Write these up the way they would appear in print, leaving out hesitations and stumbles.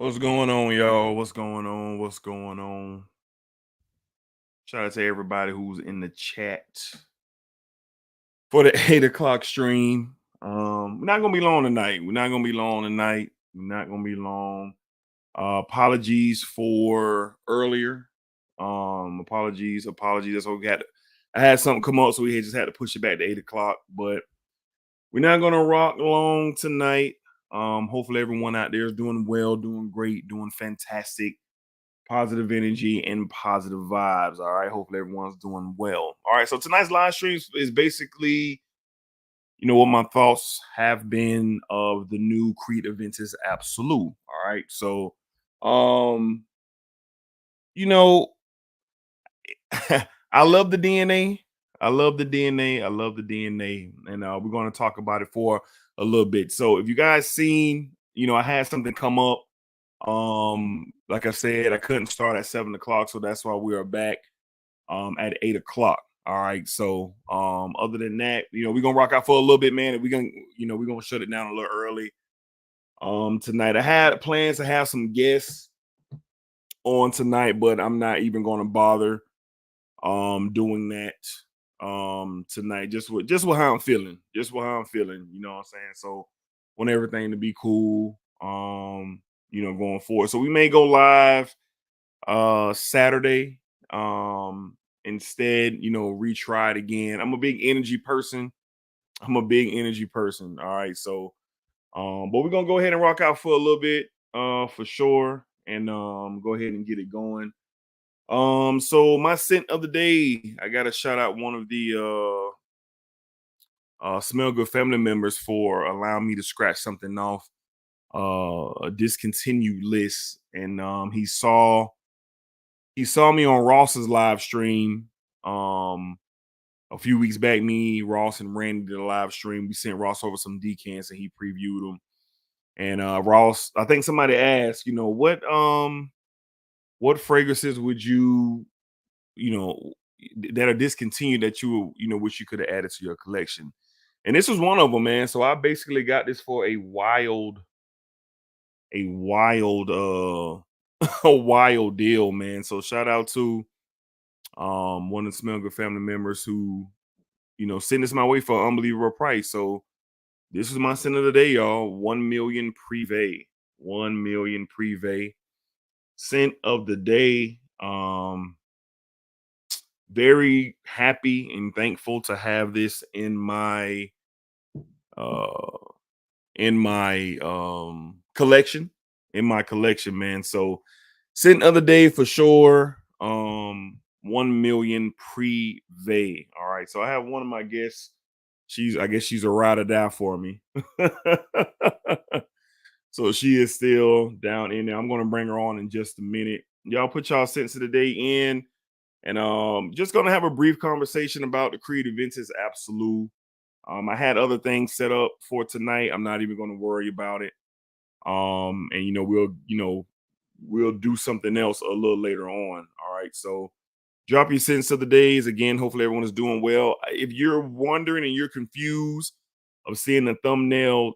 What's going on, y'all? What's going on? What's going on? Shout out to everybody who's in the chat for the 8 o'clock stream. We're not gonna be long tonight. We're not gonna be long tonight. We're not gonna be long. Apologies for earlier. Apologies. That's what we had. I had something come up, so we just had to push it back to 8 o'clock. But we're not gonna rock long tonight. Hopefully everyone out there is doing well, doing great, doing fantastic. Positive energy and positive vibes. All right. Hopefully everyone's doing well. All right. So tonight's live stream is basically, what my thoughts have been of the new Creed Aventus ABSOLU. All right. So, um, you know, I love the DNA. I love the DNA. I love the DNA. And we're going to talk about it for a little bit. So if you guys seen, I had something come up. Like I said, I couldn't start at 7 o'clock, so that's why we are back at 8 o'clock. All right. So other than that, we're gonna rock out for a little bit, man, and we're gonna shut it down a little early. Tonight. I had plans to have some guests on tonight, but I'm not even gonna bother doing that tonight. Just with how I'm feeling. Just with how I'm feeling, you know what I'm saying? So want everything to be cool. Going forward. So we may go live Saturday. Instead, retry it again. I'm a big energy person. All right. So but we're gonna go ahead and rock out for a little bit, for sure. And go ahead and get it going. So my scent of the day, I gotta shout out one of the Smell Good family members for allowing me to scratch something off a discontinued list. And he saw me on Ross's live stream a few weeks back. Me, Ross, and Randy did a live stream. We sent Ross over some decants and he previewed them. And Ross, I think somebody asked, what fragrances would you know, that are discontinued that wish you could have added to your collection? And this was one of them, man. So I basically got this for a wild a wild deal, man. So shout out to one of the Smell Good family members who, sent this my way for an unbelievable price. So this is my scent of the day, y'all. 1 million privé. 1 million privé. Scent of the day. Very happy and thankful to have this uh in my collection. In my collection, man. So scent of the day for sure. 1 million privé. All right. So I have one of my guests. I guess she's a ride or die for me. So she is still down in there. I'm gonna bring her on in just a minute. Y'all put y'all scents of the day in, and just gonna have a brief conversation about the Creed Aventus ABSOLU. I had other things set up for tonight. I'm not even gonna worry about it. And we'll do something else a little later on. All right. So drop your sense of the days again. Hopefully everyone is doing well. If you're wondering and you're confused of seeing the thumbnail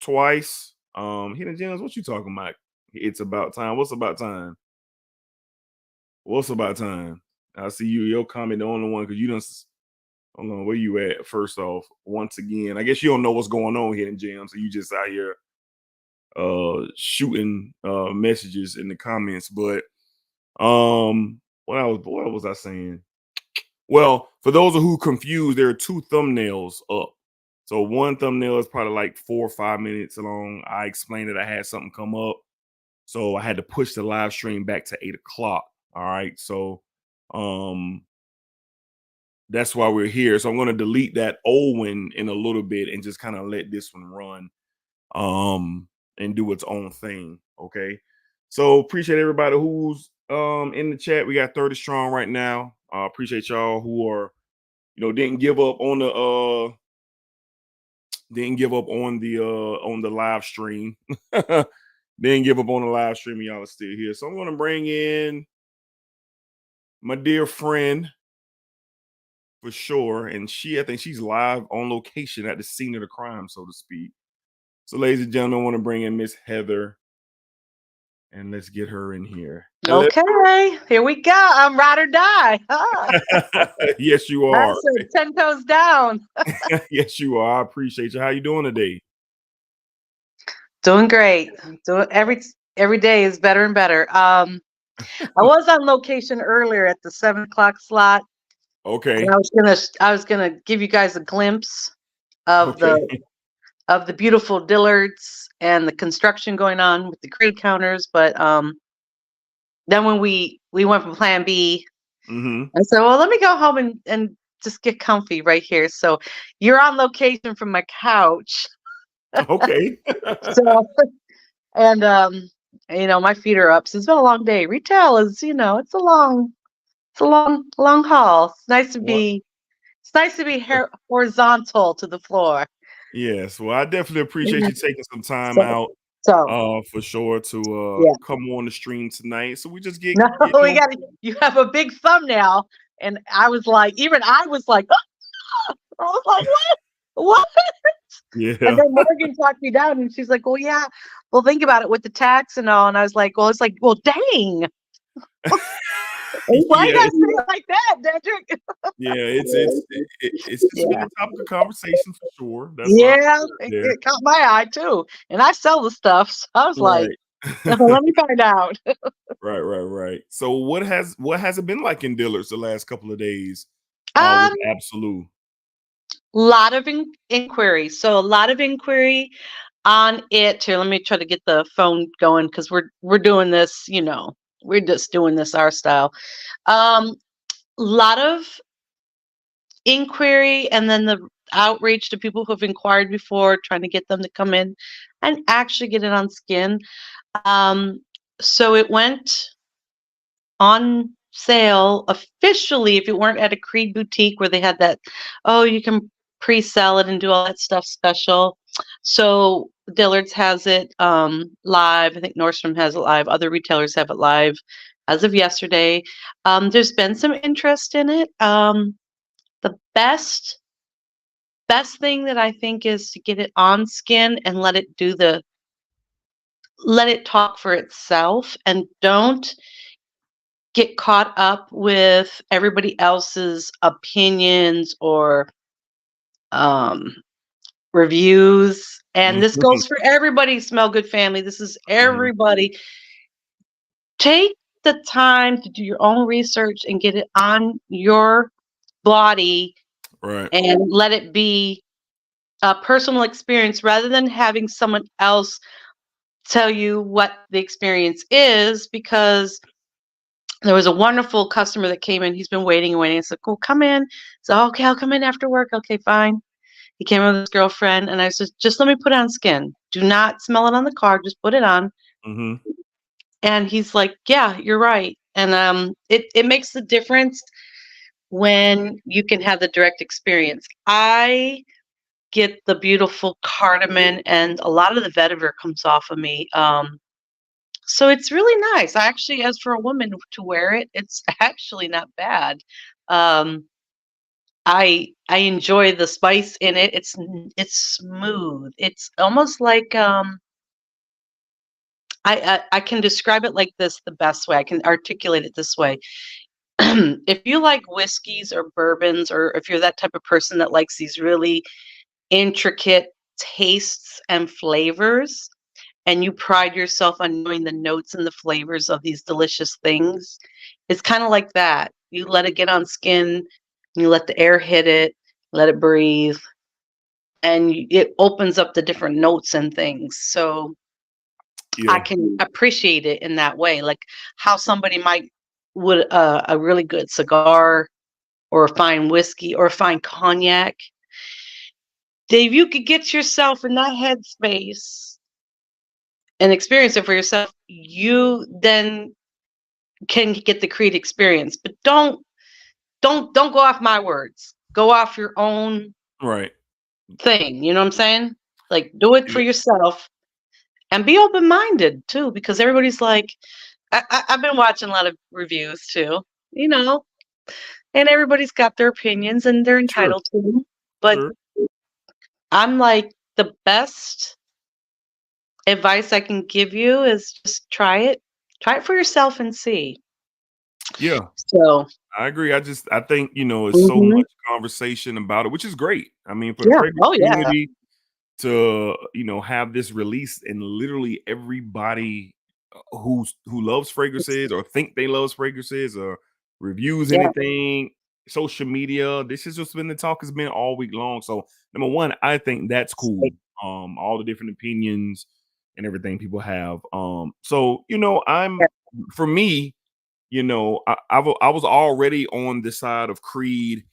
twice, Hidden Gems, what you talking about? It's about time. What's about time? What's about time? I see your comment, the only one, because you don't. Hold on, where you at? First off, once again, I guess you don't know what's going on, Hidden Gems, so you just out here shooting messages in the comments. But what was I saying? Well, for those who confused, there are two thumbnails up. So one thumbnail is probably like 4 or 5 minutes long. I explained that I had something come up, so I had to push the live stream back to 8 o'clock. All right. So that's why we're here. So I'm going to delete that old one in a little bit and just kind of let this one run and do its own thing. Okay. So appreciate everybody who's in the chat. We got 30 strong right now. Appreciate y'all who are, didn't give up on the live stream. Didn't give up on the live stream. Y'all are still here. So I'm going to bring in my dear friend for sure. And I think she's live on location at the scene of the crime, so to speak. So, ladies and gentlemen, I want to bring in Miss Heather and let's get her in here. Hello. Okay, here we go. I'm ride or die. Huh? Yes, you I are. said 10 toes down. Yes, you are. I appreciate you. How you doing today? Doing great. Doing every day is better and better. I was on location earlier at the 7 o'clock slot, and Okay. I was gonna give you guys a glimpse of Okay. the beautiful Dillards and the construction going on with the crate counters, but then when we went from Plan B, Mm-hmm. I said, well, let me go home and just get comfy right here. So you're on location from my couch. Okay. So and my feet are up. So it's been a long day. Retail is, it's a long haul. Well, It's nice to be horizontal to the floor. yes. Well, I definitely appreciate Mhm. you taking some time So out, so for sure to yeah. come on the stream tonight. So we just get, No, you we know, got you have a big thumbnail. And I was like, I was like, what? What? And yeah. then Morgan talked me down and she's like, well, yeah, well, think about it with the tax and all. And I was like, well, it's like, well, dang. Why you Yeah. gotta say it like that, Dedrick? Yeah. It's been Yeah. a topic of conversation for sure. That's why I Yeah, put it there. it caught my eye too. And I sell the stuff. So I was like, Right. let me find out. Right. So what has it been like in Dillard's the last couple of days with Um, Absolu? lot of inquiry. So a lot of inquiry on it. Here, let me try to get the phone going because we're doing this, we're just doing this our style. Lot of inquiry and then the outreach to people who have inquired before, trying to get them to come in and actually get it on skin. So it went on sale officially if you weren't at a Creed boutique where they had that, oh, you can pre-sell it and do all that stuff special. So Dillard's has it live. I think Nordstrom has it live. Other retailers have it live as of yesterday. There's been some interest in it. The best thing that I think is to get it on skin and let it talk for itself and don't get caught up with everybody else's opinions or um, reviews. And this Mhm. goes for everybody, Smell Good family. This is Mhm. everybody. Take the time to do your own research and get it on your body Right. and let it be a personal experience rather than having someone else tell you what the experience is, because there was a wonderful customer that came in. He's been waiting and waiting. I said, "Cool, come in." So, okay, I'll come in after work. Okay, fine. He came in with his girlfriend, and I said, "Just let me put on skin. Do not smell it on the car. Just put it on." Mhm. And he's like, "Yeah, you're right." And it makes the difference when you can have the direct experience. I get the beautiful cardamom, and a lot of the vetiver comes off of me. So it's really nice. I actually, as for a woman to wear it, it's actually not bad. Um, I enjoy the spice in it. It's smooth. It's almost like I can describe it like this the best way. I can articulate it this way. If you like whiskeys or bourbons, or if you're that type of person that likes these really intricate tastes and flavors, and you pride yourself on knowing the notes and the flavors of these delicious things, it's kind of like that. You let it get on skin, you let the air hit it, let it breathe, and it opens up the different notes and things. So I Yeah. can appreciate it in that way, like how somebody might would a really good cigar or a fine whiskey or a fine cognac. Dave, you could get yourself in that headspace and experience it for yourself. You then can get the Creed experience, but don't go off my words. Go off your own Right. thing. You know what I'm saying? Like, do it for Yeah. yourself and be open minded too, because everybody's like, I've been watching a lot of reviews too, you know, and everybody's got their opinions and they're Sure. entitled to them. But Sure. I'm like, the best advice I can give you is just try it. Try it for yourself and see. Yeah, So, I agree. I think, it's so mhm. much conversation about it, which is great. I mean, for the Yeah. fragrance Oh, yeah. community to, have this release, and literally everybody who loves fragrances or think they loves fragrances or reviews Yeah. anything, social media, this has just been the talk has been all week long. So number one, I think that's cool. All the different opinions and everything people have. So Yeah. for me, I was already on the side of Creed.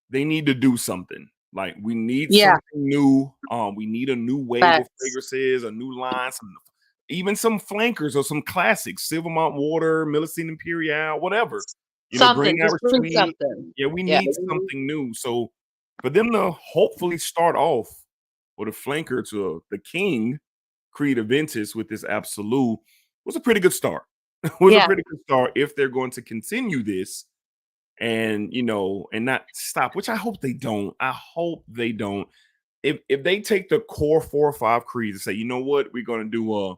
They need to do something. Like, we need Yeah. something new. We need a new wave of Facts. fragrances, a new line, even some flankers or some classics, Silvermont Water, Millicene Imperial, whatever. Something. Green Just Irish bring Tweed. something. Yeah, we Yeah. need something new. So for them to hopefully start off with a flanker to the king, Creed Aventus, with this Absolute was a pretty good start. Was a Yeah. pretty good start if they're going to continue this and and not stop, which I hope they don't. I hope they don't. If they take the core 4 or 5 creeds and say, you know what, we're gonna do a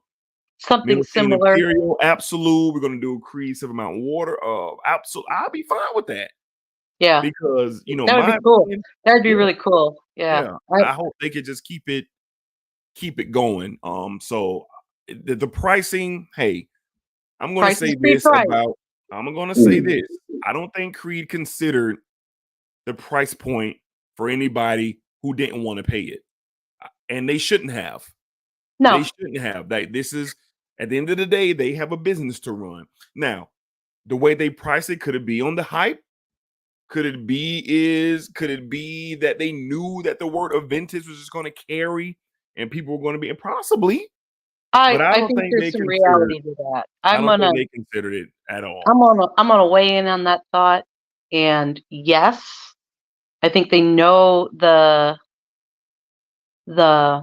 Something Millicene similar. Imperial Absolute, we're gonna do a Creed Seven Mountain Water, Absolute, I'll be fine with that Yeah. because That would be my cool. opinion, That'd be yeah, really cool. Yeah. yeah. I hope they could just keep it going. So the pricing, hey, I'm gonna Price is say free this price. about I'm gonna say this. I don't think Creed considered the price point for anybody who didn't want to pay it. And they shouldn't have. They No. shouldn't have. That this is at the end of the day, they have a business to run. Now, the way they price it, could it be on the hype? Could it be that they knew that the word Aventus was just going to carry and people were going to be, and possibly, but I think there's some reality to that. I don't think they considered it at all. I'm gonna weigh in on that thought. And yes, I think they know the I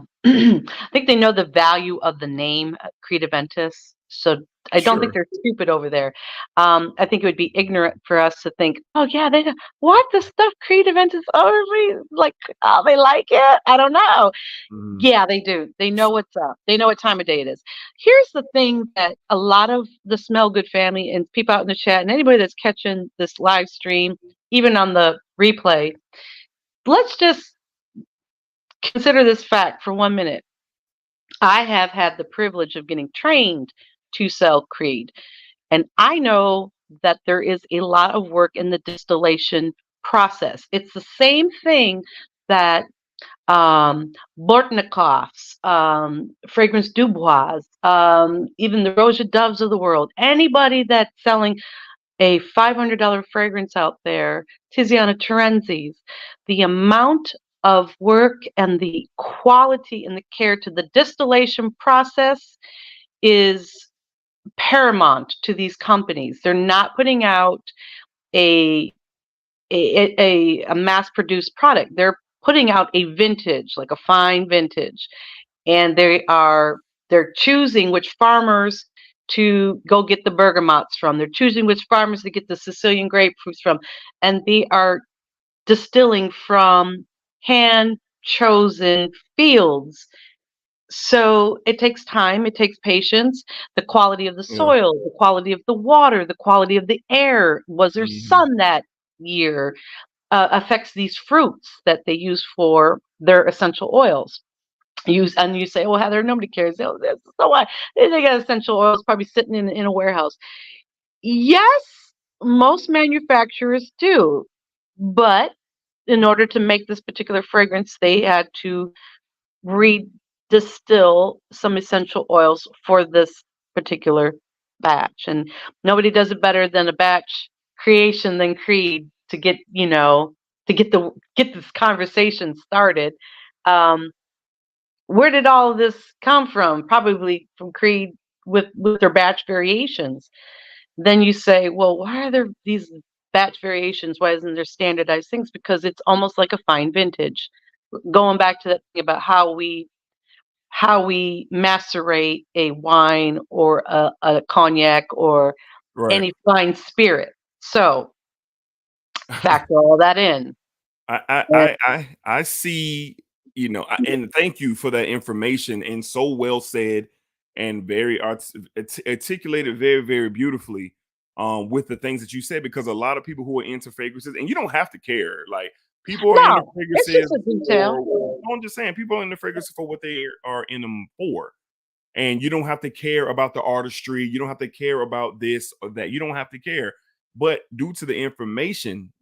think they know the value of the name Creed Aventus. So I don't think Sure. they're stupid over there. I think it would be ignorant for us to think, oh yeah, they what the stuff Creed Aventus. Oh, like, oh, they like it. I don't know. Mhm. Yeah, they do. They know what's up. They know what time of day it is. Here's the thing that a lot of the Smell Good family and people out in the chat and anybody that's catching this live stream, even on the replay, let's just consider this fact for 1 minute. I have had the privilege of getting trained to sell Creed, and I know that there is a lot of work in the distillation process. It's the same thing that Bortnikov's, Fragrance Dubois, even the Roja Doves of the world, anybody that's selling a $500 fragrance out there, Tiziana Terenzi's, the amount of work and the quality and the care to the distillation process is paramount to these companies. They're not putting out a a mass produced product. They're putting out a vintage, like a fine vintage, and they're choosing which farmers to go get the bergamots from. They're choosing which farmers to get the Sicilian grapefruits from, and they are distilling from hand chosen fields. So it takes time, it takes patience, the quality of the Yeah. soil, the quality of the water, the quality of the air. Was there Mhm. sun that year? Affects these fruits that they use for their essential oils. And you say, "Well, Heather, nobody cares." Oh, so what? They got essential oils probably sitting in a warehouse. Yes, most manufacturers do, but in order to make this particular fragrance, they had to redistill some essential oils for this particular batch, and nobody does it better than a batch creation than Creed to get get this conversation started. Um, where did all of this come from? Probably from Creed with their batch variations. Then you say, well, why are there these batch variations? Why isn't there standardized things? Because it's almost like a fine vintage. Going back to that thing about how we macerate a wine or a cognac or Right. any fine spirit. So factor all that in. I I And I I see, and thank you for that information, and so well said. and very articulated very, very beautifully with the things that you said, because a lot of people who are into fragrances, and you don't have to care, like people are into No, it's fragrances just a detail. for, I'm just saying, people are into fragrances for what they are in them for. And you don't have to care about the artistry. You don't have to care about this or that. You don't have to care. But due to the information,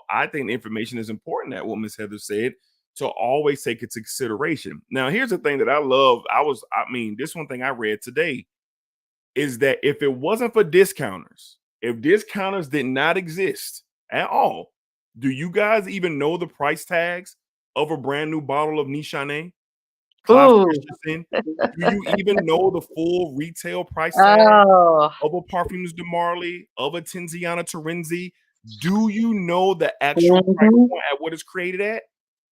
I think the information is important, that what Miss Heather said, to always take into consideration. Now, here's the thing that I love. This one thing I read today is that if it wasn't for discounters, if discounters did not exist at all, do you guys even know the price tags of a brand new bottle of Nichane Cloud Ooh. Christensen? Do you even know the full retail price tag Oh. of a Parfums de Marly, of a Tiziana Terenzi? Do you know the actual price Mhm. point at what it's created at?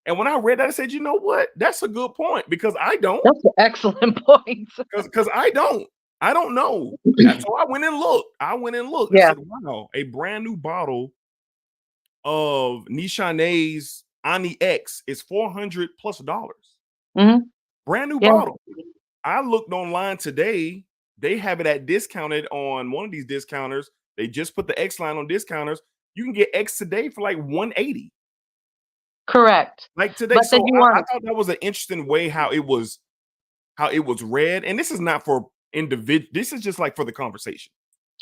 And when I read that, I said, you know what? That's a good point, because I don't. That's an excellent point. Because I don't know. So I went and looked. I Yeah. said, wow, a brand new bottle of Nichane's Ani X is $400 plus. Mhm. Brand new Yeah. bottle. I looked online today. They have it at discounted on one of these discounters. They just put the X line on discounters. You can get X today for like $180. Correct. Like today. But then So you I want thought that was an interesting way how it was read. And this is not for individual. This is just like for the conversation.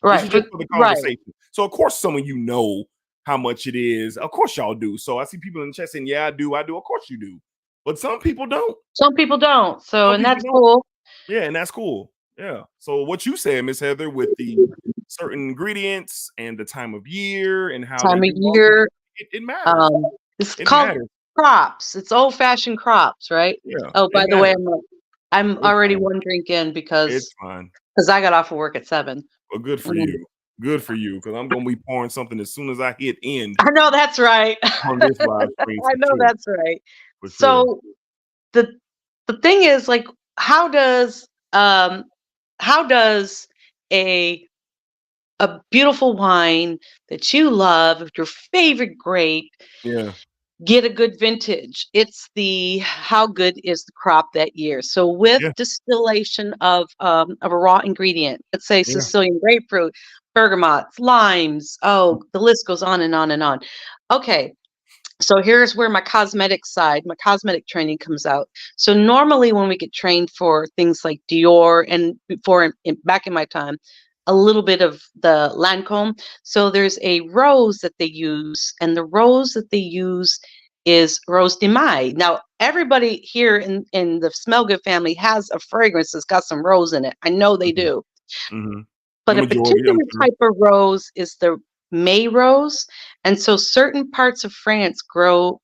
This right, is just for the right. conversation. So of course, some of you know how much it is. Of course, y'all do. So I see people in the chat saying, "Yeah, I do. I do." Of course, you do. But some people don't. Some people don't. So, Some and people that's don't. cool. Yeah, and that's cool. Yeah. So what you said, Miss Heather, with the certain ingredients and the time of year and how they Time of do all year. it matters. It's It called matters. crops. It's old-fashioned crops, right? Yeah, Oh, it by the way, matters. I'm It's already fine. one drink in It's because fine. I got off of work at 7. Well, good for Mm. you. Good for you, because I'm gonna be pouring something as soon as I hit end I know that's right. on this live stream I for know sure. that's right. For sure. So the thing is, like, how does a beautiful wine that you love, your favorite grape, Yeah. get a good vintage? It's the how good is the crop that year. So with Yeah. distillation of a raw ingredient, let's say Yeah. Sicilian grapefruit, bergamots, limes, oh, the list goes on and on and on. Okay, so here's where my cosmetic training comes out. So normally when we get trained for things like Dior, and before back in my time, a little bit of the Lancome. So there's a rose that they use, and the rose that they use is Rose de Mai. Now everybody here in the Smell Good family has a fragrance that's got some rose in it. I know they Mhm. do. Mhm. The But a majority, I'm particular sure. type of rose is the May rose. And so certain parts of France grow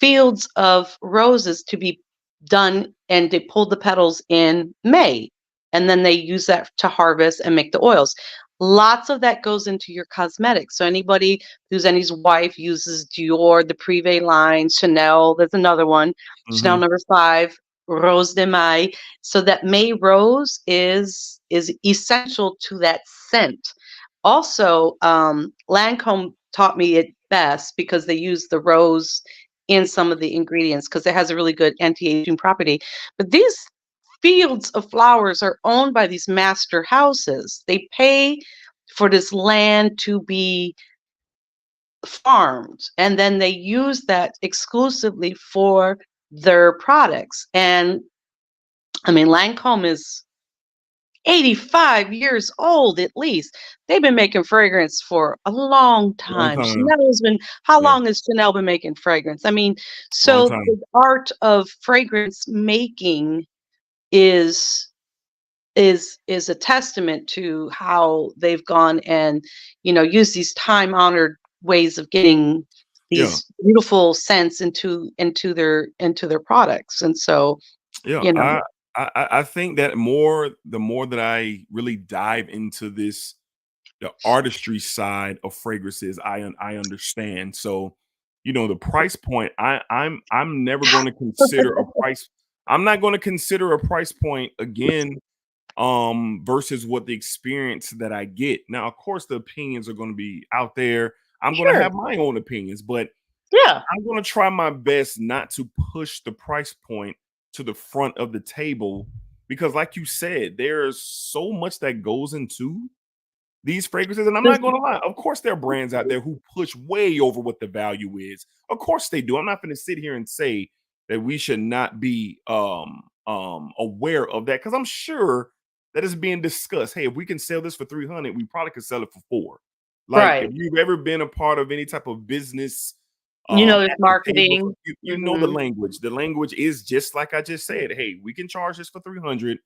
fields of roses to be done, and they pull the petals in May. And then they use that to harvest and make the oils. Lots of that goes into your cosmetics. So anybody who's any's wife uses Dior, the Privé line, Chanel, there's another one, Chanel Mhm. No. 5, Rose de Mai. So that May rose is essential to that scent. Also, Lancome taught me it best because they use the rose in some of the ingredients because it has a really good anti-aging property. But these fields of flowers are owned by these master houses. They pay for this land to be farmed, and then they use that exclusively for their products. And I mean, Lancome is 85 years old at least. They've been making fragrance for a long Long time. time. Chanel has been How Yeah. long has Chanel been making fragrance? I mean, Long so time. the art of fragrance making is is a testament to how they've gone and, used these time-honored ways of getting Yeah. these beautiful scents into their products. And so, Yeah. you know, I think that the more that I really dive into this, the artistry side of fragrances, I understand. So, the price point, I'm never going to consider a price. I'm not going to consider a price point again, versus what the experience that I get. Now, of course, the opinions are going to be out there. I'm going to sure. have my own opinions, but Yeah. I'm going to try my best not to push the price point to the front of the table, because like you said, there's so much that goes into these fragrances. And I'm not going to lie. Of course, there are brands out there who push way over what the value is. Of course they do. I'm not going to sit here and say that we should not be aware of that, because I'm sure that is being discussed. Hey, if we can sell this for 300, we probably could sell it for 4. Like, Right. if you've ever been a part of any type of business, There's at the table, marketing. you know the language. The language is just like I just said. Hey, we can charge this for 300,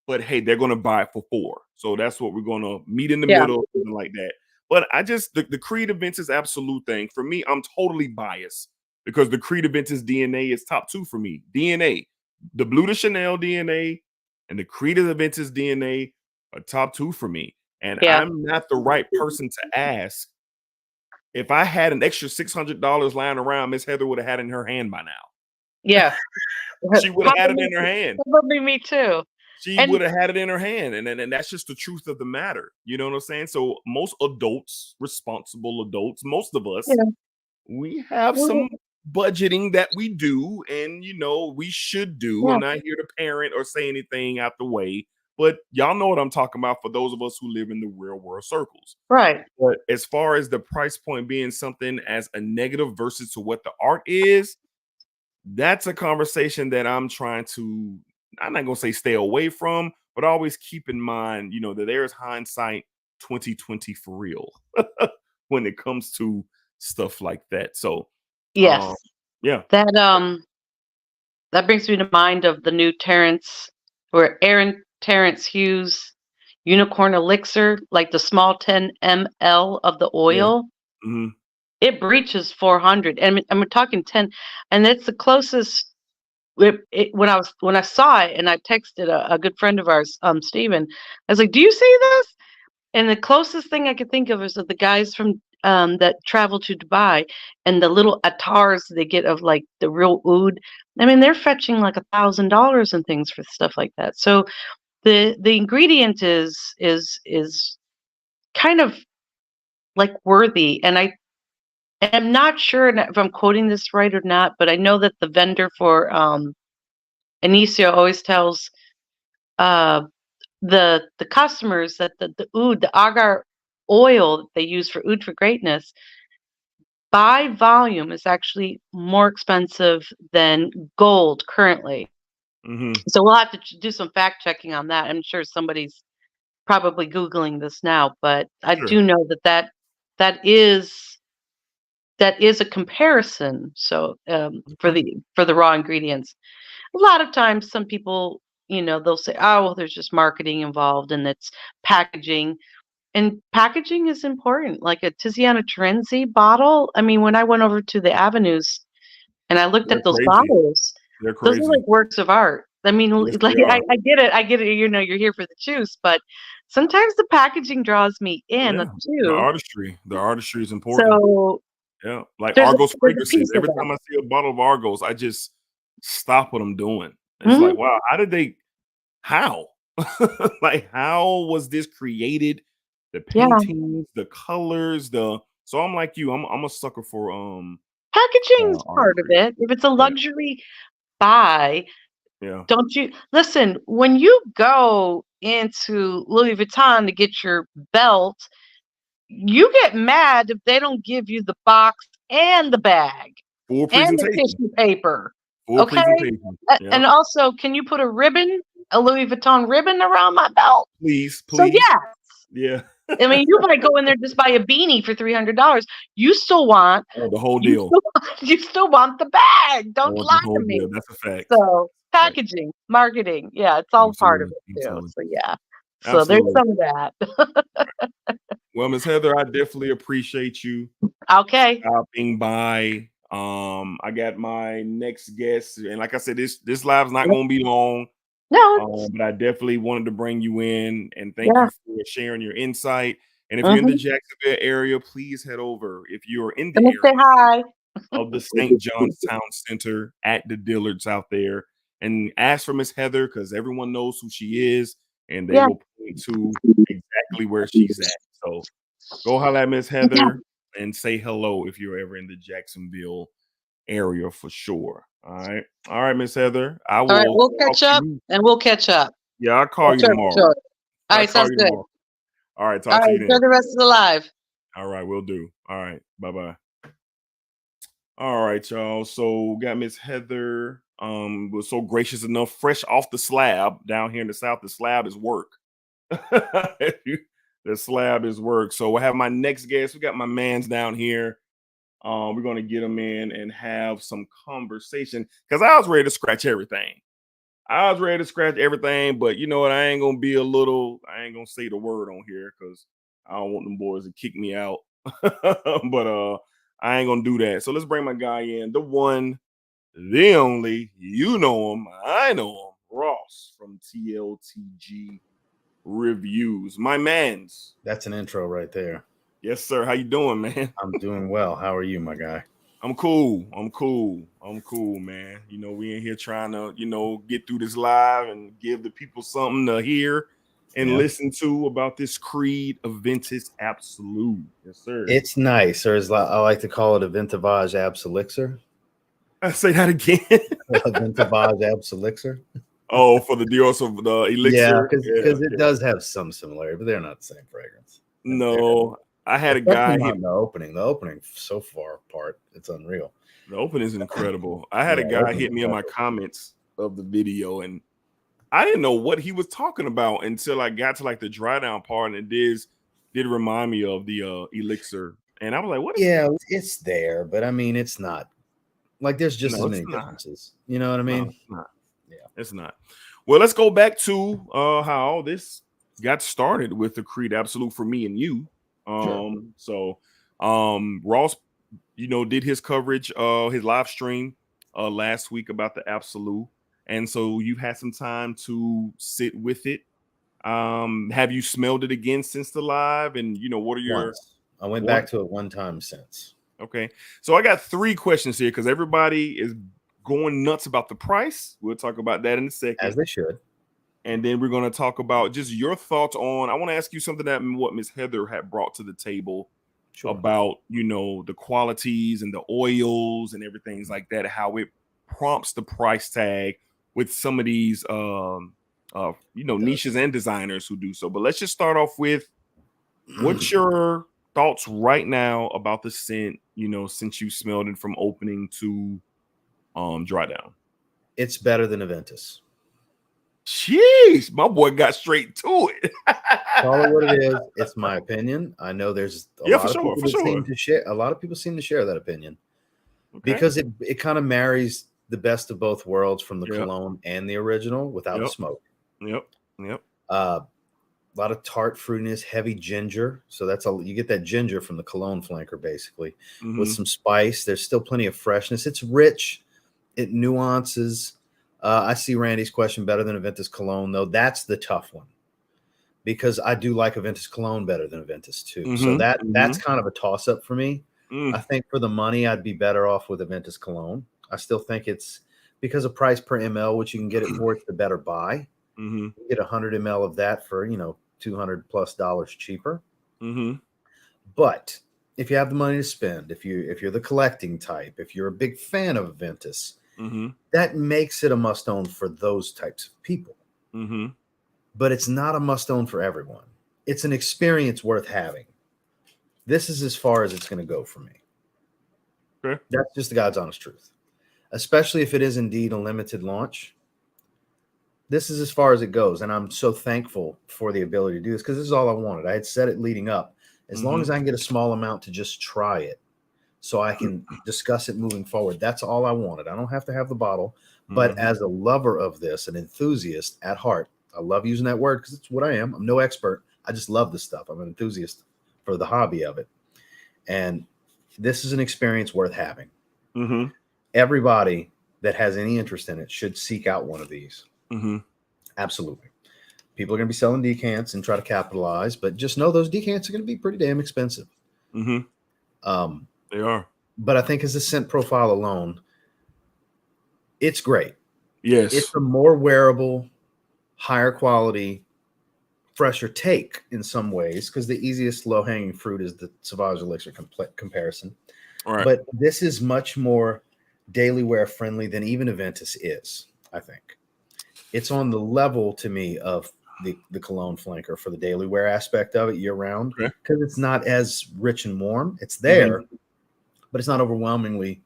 but hey, they're going to buy it for 4. So that's what we're going to meet in the middle, something like that. But I just, the Creed Aventus Absolute thing, for me, I'm totally biased because the Creed Aventus DNA is top 2 for me. DNA, the Blue de Chanel DNA and the Creed Aventus DNA are top 2 for me. And I'm not the right person to ask. If I had an extra $600 lying around, Miss Heather would have had it in her hand by now. Yeah. She would have had it in her hand. Probably me too. She would have had it in her hand. And that's just the truth of the matter. You know what I'm saying? So most adults, responsible adults, most of us, we have some budgeting that we do, and we should do. I'm not here to parent or say anything out the way, but y'all know what I'm talking about for those of us who live in the real world circles. Right. But as far as the price point being something as a negative versus to what the art is, that's a conversation that I'm trying to, I'm not gonna say stay away from, but always keep in mind, that there's hindsight 2020 for real when it comes to stuff like that. So yes, yeah, that brings me to mind of the new Aaron Terrence Hughes Unicorn Elixir, like the small 10 ml of the oil. It breaches 400, and I'm talking 10, and it's the closest. When I saw it, and I texted a good friend of ours, Steven, I was like, "Do you see this?" And the closest thing I could think of is that the guys from that travel to Dubai, and the little attars they get of like the real oud. I mean, they're fetching like $1,000 and things for stuff like that. So the ingredient is kind of like worthy, and I am not sure if I'm quoting this right or not, but I know that the vendor for Anicia always tells the customers that the oud, the agar oil that they use for oud for greatness, by volume is actually more expensive than gold currently. So we'll have to do some fact checking on that. I'm sure somebody's probably Googling this now, but I do know that is a comparison. So for the raw ingredients, a lot of times some people, they'll say, oh, well, there's just marketing involved, and it's packaging. And packaging is important. Like a Tiziana Terenzi bottle. I mean, when I went over to the Aventus and I looked at those bottles, those are like works of art. I mean, like I get it. You're here for the juice, but sometimes the packaging draws me in too. The artistry is important. So like Argos fragrances. Every time I see a bottle of Argos, I just stop what I'm doing. It's like, wow, how? Like, how was this created? The paintings, the colors, so I'm like you. I'm a sucker for packaging's part of it. If it's a luxury buy, don't you listen, when you go into Louis Vuitton to get your belt, you get mad if they don't give you the box and the bag full and the tissue paper. And also, can you put a Louis Vuitton ribbon around my belt? Please. So I mean, you might go in there just buy a beanie for $300. You still want the whole deal. You still want the bag. Don't lie to me. Deal. That's a fact. So packaging, marketing, it's all part of it too. So so there's some of that. Well, Ms. Heather, I definitely appreciate you. Stopping by. I got my next guest, and like I said, this live's not going to be long. No, but I definitely wanted to bring you in and thank you for sharing your insight. And if you're in the Jacksonville area, please head over. If you're in the area, say hi. Of the St. John's Town Center at the Dillards out there, and ask for Miss Heather, because everyone knows who she is, and they will point to exactly where she's at. So go holler at Miss Heather and say hello if you're ever in the Jacksonville area for sure. All right, Miss Heather. We'll catch up, and we'll catch up. Yeah, I'll call For you sure, for tomorrow. sure. All I'll right, call sounds you good. tomorrow. All right, All talk to right, you enjoy then. the rest of the live. All right, we'll do. All right, bye-bye. All right, y'all. So got Miss Heather was so gracious enough, fresh off the slab down here in the South. The slab is work. The slab is work. So I have my next guest. We got my mans down here. We're gonna get them in and have some conversation because I was ready to scratch everything. But you know what? I ain't gonna say the word on here because I don't want them boys to kick me out. But I ain't gonna do that. So let's bring my guy in, the one, the only, you know him, I know him, Ross from TLTG Reviews. My mans. That's an intro right there. Yes, sir. How you doing, man? I'm doing well. How are you, my guy? I'm cool, man. You know, we in here trying to, get through this live and give the people something to hear and listen to about this Creed Aventus ABSOLU. Yes, sir. It's nice, or as I like to call it, a vintage ABSOLixer. I say that again. A vintage ABSOLixer. Oh, for the deals of the elixir. Yeah, because it does have some similarity, but they're not the same fragrance. No, I had a guy not in the opening. The opening so far apart, it's unreal. The opening is incredible. I had a guy hit me in my comments of the video, and I didn't know what he was talking about until I got to like the dry down part, and it did remind me of the elixir. And I was like, what is Yeah, it's there, but I mean, it's not like there's just as many differences. You know what I mean? No, it's not. Yeah, it's not. Well, let's go back to how all this got started with the Creed ABSOLU for me and you. So Ross, did his coverage, his live stream last week about the ABSOLU. And so you had some time to sit with it. Have you smelled it again since the live? And what are your I went back to it one time since. Okay. So I got 3 questions here because everybody is going nuts about the price. We'll talk about that in a second. As they should. And then we're going to talk about just your thoughts on, I want to ask you something that what Miss Heather had brought to the table about, the qualities and the oils and everything like that, how it prompts the price tag with some of these, niches and designers who do so. But let's just start off with what's your thoughts right now about the scent, since you smelled it from opening to dry down? It's better than Aventus. Jeez, my boy got straight to it. Call it what it is. It's my opinion. I know there's a lot of people that seem to share. A lot of people seem to share that opinion because it kind of marries the best of both worlds from the cologne and the original without the smoke. Yep. A lot of tart fruitiness, heavy ginger. So you get that ginger from the cologne flanker basically with some spice. There's still plenty of freshness. It's rich. It nuances. I see Randy's question better than Aventus cologne, though. That's the tough one because I do like Aventus cologne better than Aventus too. So that's kind of a toss up for me. I think for the money, I'd be better off with Aventus cologne. I still think it's because of price per ml, which you can get it for, it's the better buy. You get 100 ml of that for $200+ cheaper. But if you have the money to spend, if you're the collecting type, if you're a big fan of Aventus, that makes it a must own for those types of people. But it's not a must own for everyone. It's an experience worth having. This is as far as it's going to go for me. That's just the God's honest truth. Especially if it is indeed a limited launch. This is as far as it goes. And I'm so thankful for the ability to do this because this is all I wanted. I had said it leading up. As long as I can get a small amount to just try it so I can discuss it moving forward. That's all I wanted. I don't have to have the bottle. But as a lover of this, an enthusiast at heart, I love using that word because it's what I am. I'm no expert. I just love this stuff. I'm an enthusiast for the hobby of it. And this is an experience worth having. Everybody that has any interest in it should seek out one of these. Absolutely. People are going to be selling decants and try to capitalize, but just know those decants are going to be pretty damn expensive. They are. But I think as a scent profile alone, it's great. Yes. It's a more wearable, higher quality, fresher take in some ways because the easiest low-hanging fruit is the Sauvage Elixir comparison. But this is much more daily wear friendly than even Aventus is, I think. it's on the level to me of the cologne flanker for the daily wear aspect of it year round, because it's not as rich and warm. It's there, but it's not overwhelmingly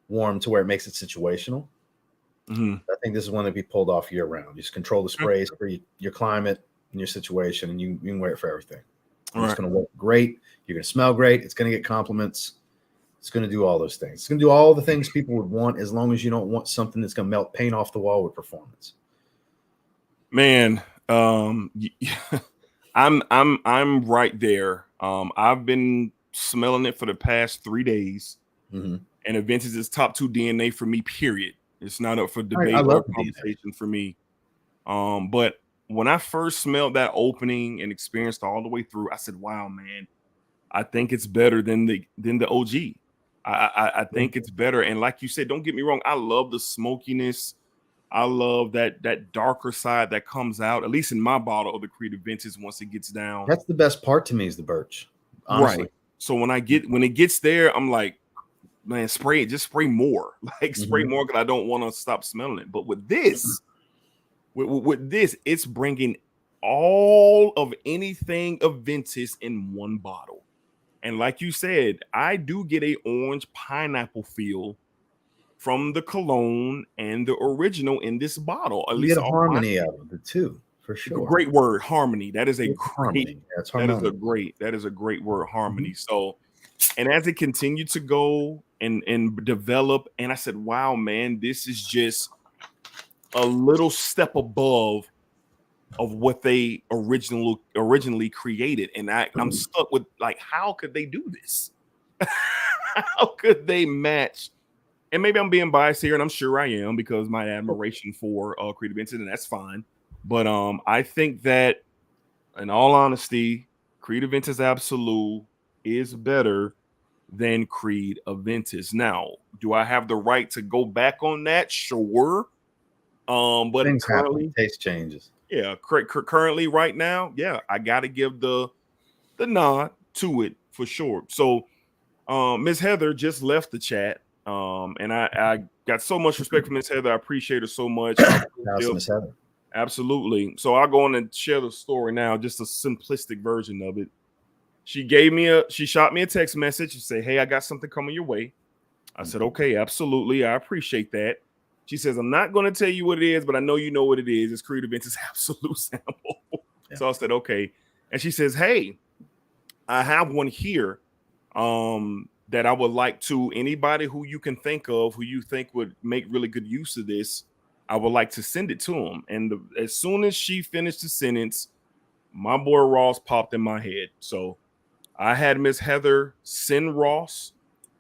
warm to where it makes it situational. I think this is one that be pulled off year round. You just control the sprays for your climate and your situation, and you can wear it for everything. It's going to work great. You're going to smell great. It's going to get compliments. It's going to do all those things. It's going to do all the things people would want, as long as you don't want something that's going to melt paint off the wall with performance. Man, I'm right there. I've been smelling it for the past 3 days, and Aventus is top 2 DNA for me, period. It's not up for debate or conversation for me. But when I first smelled that opening and experienced all the way through, I said, wow, man, I think it's better than the OG. I think it's better. And like you said, don't get me wrong, I love the smokiness. I love that darker side that comes out, at least in my bottle of the Creed Aventus once it gets down. That's the best part to me, is the birch. Honestly. Right. So when it gets there, I'm like, man, just spray more. Like spray more, because I don't want to stop smelling it. But with this, with this, it's bringing all of anything Aventus in one bottle. And like you said, I do get a orange pineapple feel from the cologne and the original in this bottle. At least get a harmony out of it too, for sure. Great word, harmony. That is a great. That is a great word, harmony. So, and as it continued to go and develop, and I said, wow, man, this is just a little step above of what they originally created. And I'm stuck with, like, how could they do this? How could they match? And maybe I'm being biased here, and I'm sure I am, because my admiration for Creed Aventus, and that's fine. But I think that, in all honesty, Creed Aventus ABSOLU is better than Creed Aventus. Now, do I have the right to go back on that? Sure. But things currently, happen. Taste changes. Yeah, currently, right now, yeah, I got to give the nod to it for sure. So, Miss Heather just left the chat, and I got so much respect for Miss Heather. I appreciate her so much. Miss Heather. Absolutely. So I'll go on and share the story now, just a simplistic version of it. She shot me a text message and say, "Hey, I got something coming your way." I said, "Okay, absolutely. I appreciate that." She says, "I'm not going to tell you what it is, but I know you know what it is. It's Creed Aventus ABSOLU sample." Yeah. So I said, "Okay." And she says, "Hey, I have one here that I would like to, anybody who you can think of, who you think would make really good use of this, I would like to send it to them." And as soon as she finished the sentence, my boy Ross popped in my head. So I had Miss Heather send Ross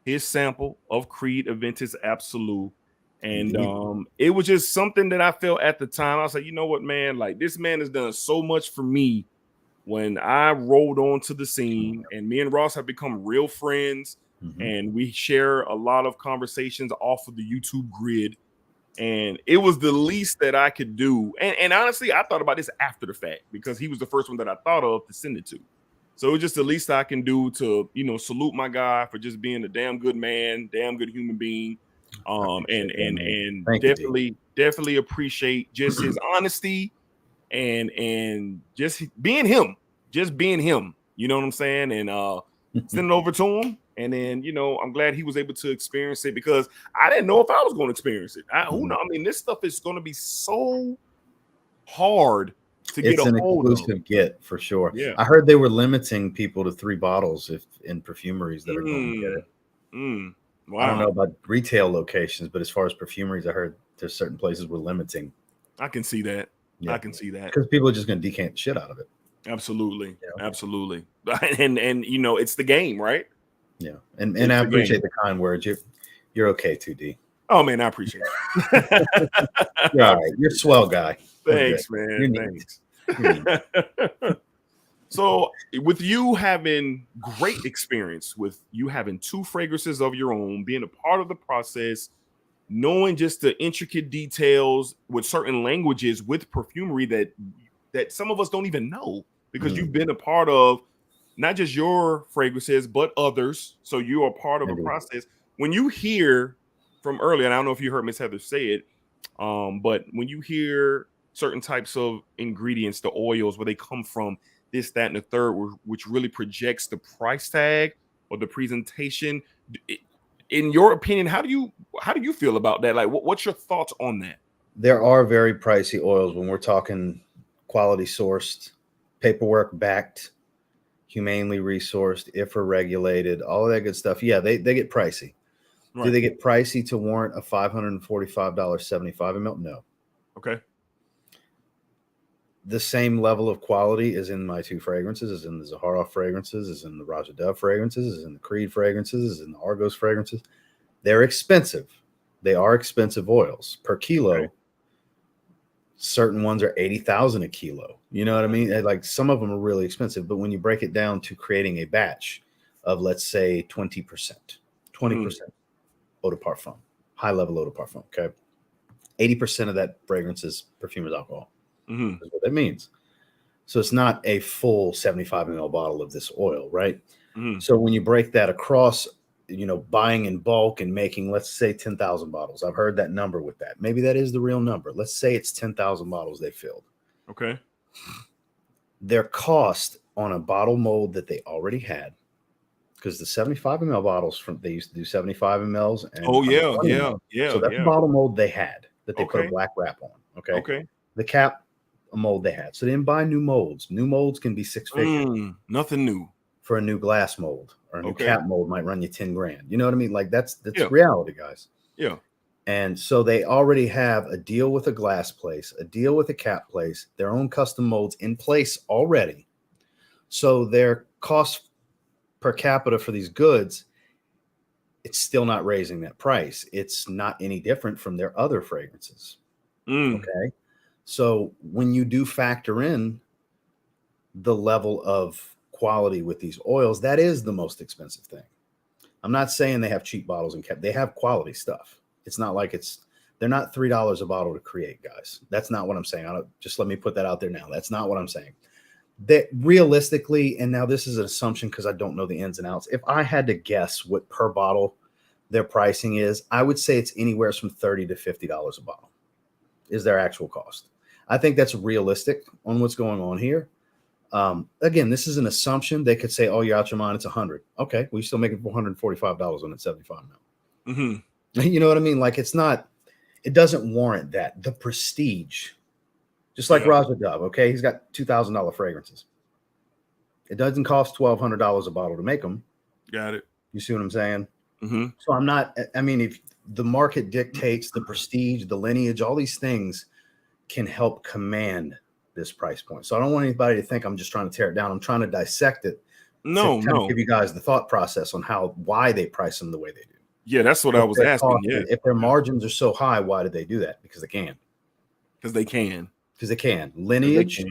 his sample of Creed Aventus ABSOLU. And it was just something that I felt at the time. I was like, you know what, man, like, this man has done so much for me when I rolled onto the scene, and me and Ross have become real friends, and we share a lot of conversations off of the YouTube grid. And it was the least that I could do. And honestly, I thought about this after the fact, because he was the first one that I thought of to send it to. So it was just the least I can do to, salute my guy for just being a damn good man, damn good human being. And definitely appreciate just his honesty and just being him, you know what I'm saying? And send it over to him. And then, I'm glad he was able to experience it, because I didn't know if I was going to experience it. Who knows? I mean, this stuff is going to be so hard to get a hold of. It's an exclusive get, for sure. Yeah. I heard they were limiting people to 3 bottles in perfumeries that are going to get it. Wow. I don't know about retail locations, but as far as perfumeries, I heard there's certain places we're limiting. I can see that. Yeah. I can see that. Because people are just going to decant the shit out of it. Absolutely. Yeah. Absolutely. And it's the game, right? Yeah. And I appreciate the kind words. You're okay too, D. Oh, man, I appreciate it. You're all right. You're a swell guy. Thanks, man. Thanks. So with you having great experience, with you having 2 fragrances of your own, being a part of the process, knowing just the intricate details with certain languages with perfumery that some of us don't even know, because you've been a part of not just your fragrances, but others. So you are part of a process. When you hear from earlier, and I don't know if you heard Miss Heather say it, but when you hear certain types of ingredients, the oils, where they come from, this, that, and the third, which really projects the price tag or the presentation. In your opinion, how do you feel about that? Like, what's your thoughts on that? There are very pricey oils when we're talking quality sourced, paperwork backed, humanely resourced, IFRA regulated, all of that good stuff. Yeah, they get pricey. Right. Do they get pricey to warrant a $545 75 ml? No. Okay. The same level of quality is in my two fragrances, is in the Zaharoff fragrances, is in the Raja Dove fragrances, is in the Creed fragrances, is in the Argos fragrances. They're expensive. They are expensive oils per kilo. Okay. Certain ones are 80,000 a kilo. You know what I mean? Like, some of them are really expensive, but when you break it down to creating a batch of, let's say, 20% eau de parfum, high level eau de parfum. Okay. 80% of that fragrance is perfumer's alcohol. That's what that means. So it's not a full 75 ml bottle of this oil, right? So when you break that across, you know, buying in bulk and making, let's say, 10,000 bottles. I've heard that number with that. Maybe that is the real number. Let's say it's 10,000 bottles they filled. Okay. Their cost on a bottle mold that they already had, because the 75 ml bottles they used to do 75 mls. And So that's the bottle mold they had that they put a black wrap on. Okay. The cap, a mold they had. So they didn't buy new molds. New molds can be six figures. Nothing new. For a new glass mold or a new cap mold might run you 10 grand. You know what I mean? Like, that's reality, guys. Yeah. And so they already have a deal with a glass place, a deal with a cap place, their own custom molds in place already. So their cost per capita for these goods, it's still not raising that price. It's not any different from their other fragrances. Okay. So when you do factor in the level of quality with these oils, that is the most expensive thing. I'm not saying they have cheap bottles and cap. They have quality stuff. It's not like they're not $3 a bottle to create, guys. That's not what I'm saying. Just let me put that out there now. That's not what I'm saying. That realistically, and now this is an assumption because I don't know the ins and outs. If I had to guess what per bottle their pricing is, I would say it's anywhere from $30 to $50 a bottle is their actual cost. I think that's realistic on what's going on here. Again, this is an assumption. They could say, "Oh, you're out your mind. It's 100." Okay, we still making $445 on it 75 mil. You know what I mean? Like, it's not. It doesn't warrant that. The prestige, just like Raja Dove. Okay, he's got $2,000 fragrances. It doesn't cost $1,200 a bottle to make them. Got it. You see what I'm saying? So I'm not. I mean, if the market dictates the prestige, the lineage, all these things can help command this price point. So I don't want anybody to think I'm just trying to tear it down. I'm trying to dissect it. No. Give you guys the thought process on why they price them the way they do. Yeah, that's what I was asking. If their margins are so high, why do they do that? Because they can. Because they can. Because they can. Lineage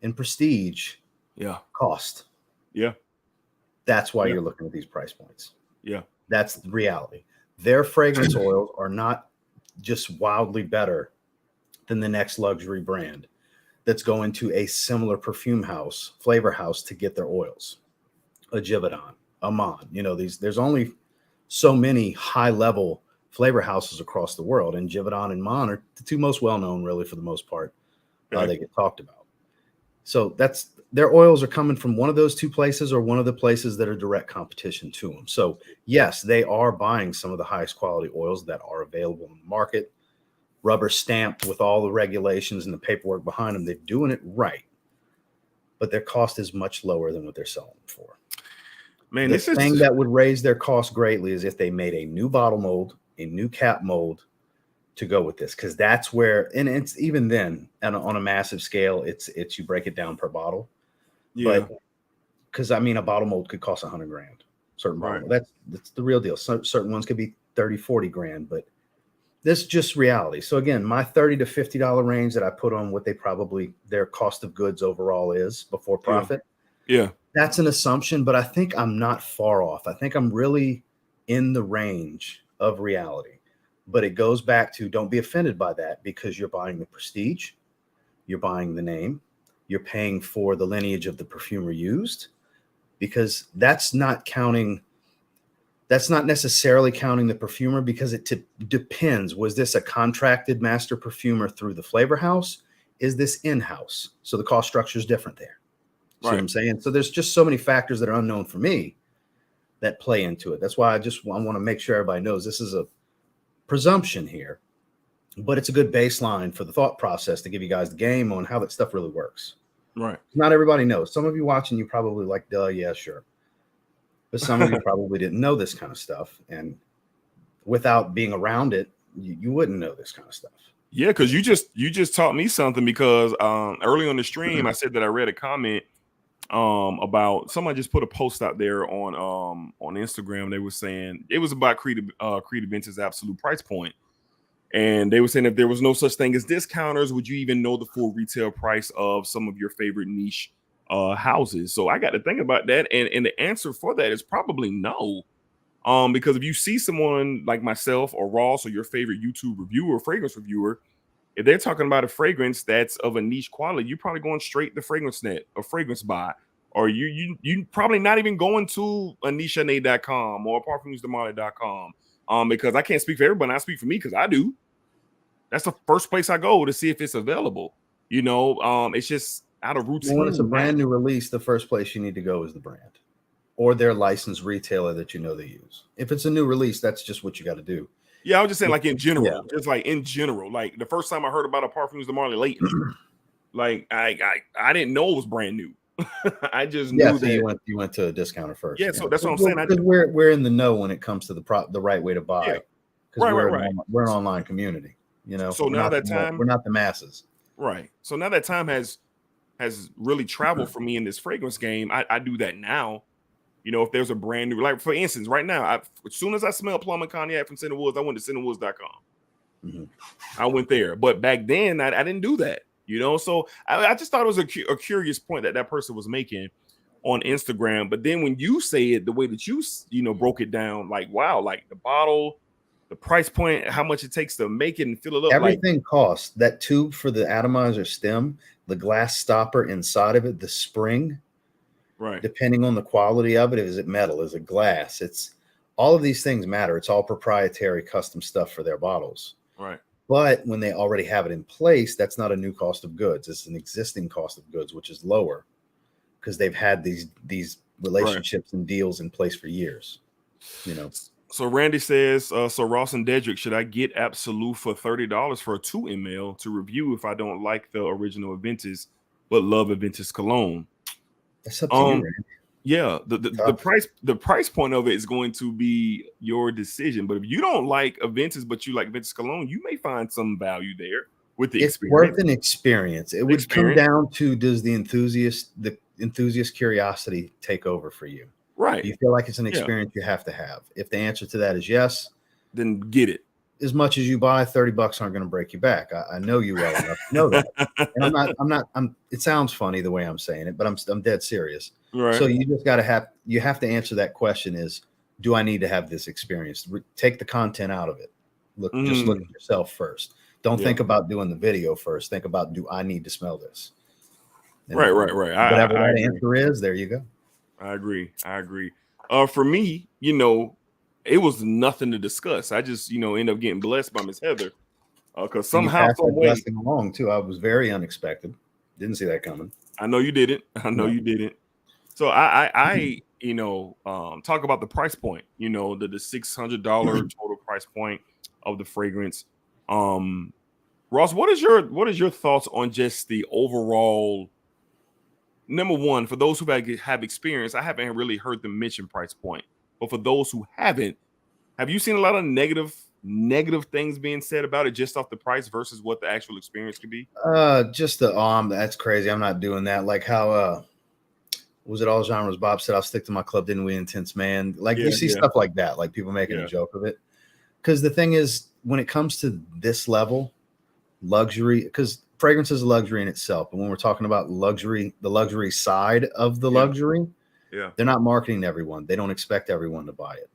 and prestige. Yeah. Cost. Yeah. That's why you're looking at these price points. Yeah. That's the reality. Their fragrance oils are not just wildly better than the next luxury brand that's going to a similar perfume house, flavor house to get their oils. A Givaudan, a Mon. You know, there's only so many high-level flavor houses across the world, and Givaudan and Mon are the two most well-known, really, for the most part. They get talked about. So their oils are coming from one of those two places or one of the places that are direct competition to them. So yes, they are buying some of the highest quality oils that are available in the market, rubber stamped with all the regulations and the paperwork behind them. They're doing it right, but their cost is much lower than what they're selling for. Man, the thing that would raise their cost greatly is if they made a new bottle mold, a new cap mold to go with this, because that's where, and it's even then on a massive scale, it's you break it down per bottle. Yeah. But because I mean, a bottle mold could cost $100 grand. Certain bottle, that's the real deal. Certain ones could be 30, 40 grand, but this is just reality. So again, my $30 to $50 range that I put on what their cost of goods overall is before profit. Yeah. That's an assumption, but I think I'm not far off. I think I'm really in the range of reality. But it goes back to, don't be offended by that, because you're buying the prestige, you're buying the name, you're paying for the lineage of the perfumer used, because that's not necessarily counting the perfumer, because it depends. Was this a contracted master perfumer through the flavor house? is this in-house? So the cost structure is different there. See Right. what I'm saying? So there's just so many factors that are unknown for me that play into it. That's why I want to make sure everybody knows this is a presumption here, but it's a good baseline for the thought process to give you guys the game on how that stuff really works. Right. Not everybody knows. Some of you watching, you probably like, duh, yeah, sure. But some of you probably didn't know this kind of stuff. And without being around it, you wouldn't know this kind of stuff. Yeah, because you just taught me something, because early on the stream I said that I read a comment about somebody just put a post out there on Instagram. They were saying it was about Creed Aventus' absolute price point. And they were saying if there was no such thing as discounters, would you even know the full retail price of some of your favorite niche houses? So I got to think about that. And the answer for that is probably no. Because if you see someone like myself or Ross or your favorite YouTube reviewer, fragrance reviewer, if they're talking about a fragrance that's of a niche quality, you're probably going straight to Fragrance Net or Fragrance Buy, or you probably not even going to anishaNate.com or parfumesdemali.com. Because I can't speak for everybody. I speak for me because I do. That's the first place I go to see if it's available. You know, it's just out of routine. When it's a brand new release, the first place you need to go is the brand or their licensed retailer that you know they use. If it's a new release, that's just what you got to do. Yeah, I was just saying, like in general, just like in general, like the first time I heard about a Parfums de Marly Layton, like I didn't know it was brand new. I just knew that you went to a discounter first. Yeah, so that's what I'm saying. Because we're in the know when it comes to the right way to buy. Yeah. Right. We're an online community. You know, so now that time we're not the masses. Right. So now that time has really traveled for me in this fragrance game. I do that now. You know, if there's a brand new, like for instance, right now, as soon as I smell plum and cognac from Center Woods, I went to centerwoods.com. Mm-hmm. I went there, but back then I didn't do that. You know, so I just thought it was a curious point that person was making on Instagram. But then when you say it the way that you broke it down, like wow, like the bottle, the price point, how much it takes to make it and fill it up. Everything costs. That tube for the atomizer stem, the glass stopper inside of it, the spring, right? Depending on the quality of it, is it metal? Is it glass? It's all of these things matter. It's all proprietary, custom stuff for their bottles, right? But when they already have it in place, that's not a new cost of goods. It's an existing cost of goods, which is lower because they've had these relationships and deals in place for years. You know. So Randy says, so Ross and Dedrick, should I get ABSOLU for $30 for a 2 ml to review if I don't like the original Aventus but love Aventus cologne? That's up to you, Randy. Yeah, the price point of it is going to be your decision. But if you don't like Aventus but you like Aventus cologne, you may find some value there with the experience. It's worth an experience. It would come down to, does the enthusiast curiosity take over for you? Right. Do you feel like it's an experience you have to have? If the answer to that is yes, then get it. As much as you buy, $30 aren't going to break you back. I know you well enough to know that. And it sounds funny the way I'm saying it, but I'm dead serious. Right. So you just got to have to answer that question is, do I need to have this experience? Take the content out of it. Just look at yourself first. Don't think about doing the video first. Think about, do I need to smell this? And right. Whatever that answer is, there you go. I agree. For me, it was nothing to discuss. I just, end up getting blessed by Miss Heather. Because somehow, some way, blessing along too. I was very unexpected. Didn't see that coming. I know you didn't. You didn't. So I talk about the price point. The $600 total price point of the fragrance. Ross, what is your thoughts on just the overall? Number one, for those who have experience, I haven't really heard them mention price point. But for those who haven't, have you seen a lot of negative things being said about it just off the price versus what the actual experience could be? That's crazy. I'm not doing that. Like how was it all genres? Bob said, "I'll stick to my club, didn't we, intense man?" Like you see stuff like that, like people making a joke of it. Because the thing is, when it comes to this level, luxury, because fragrance is a luxury in itself. But when we're talking about luxury, the luxury side of the luxury, they're not marketing to everyone. They don't expect everyone to buy it.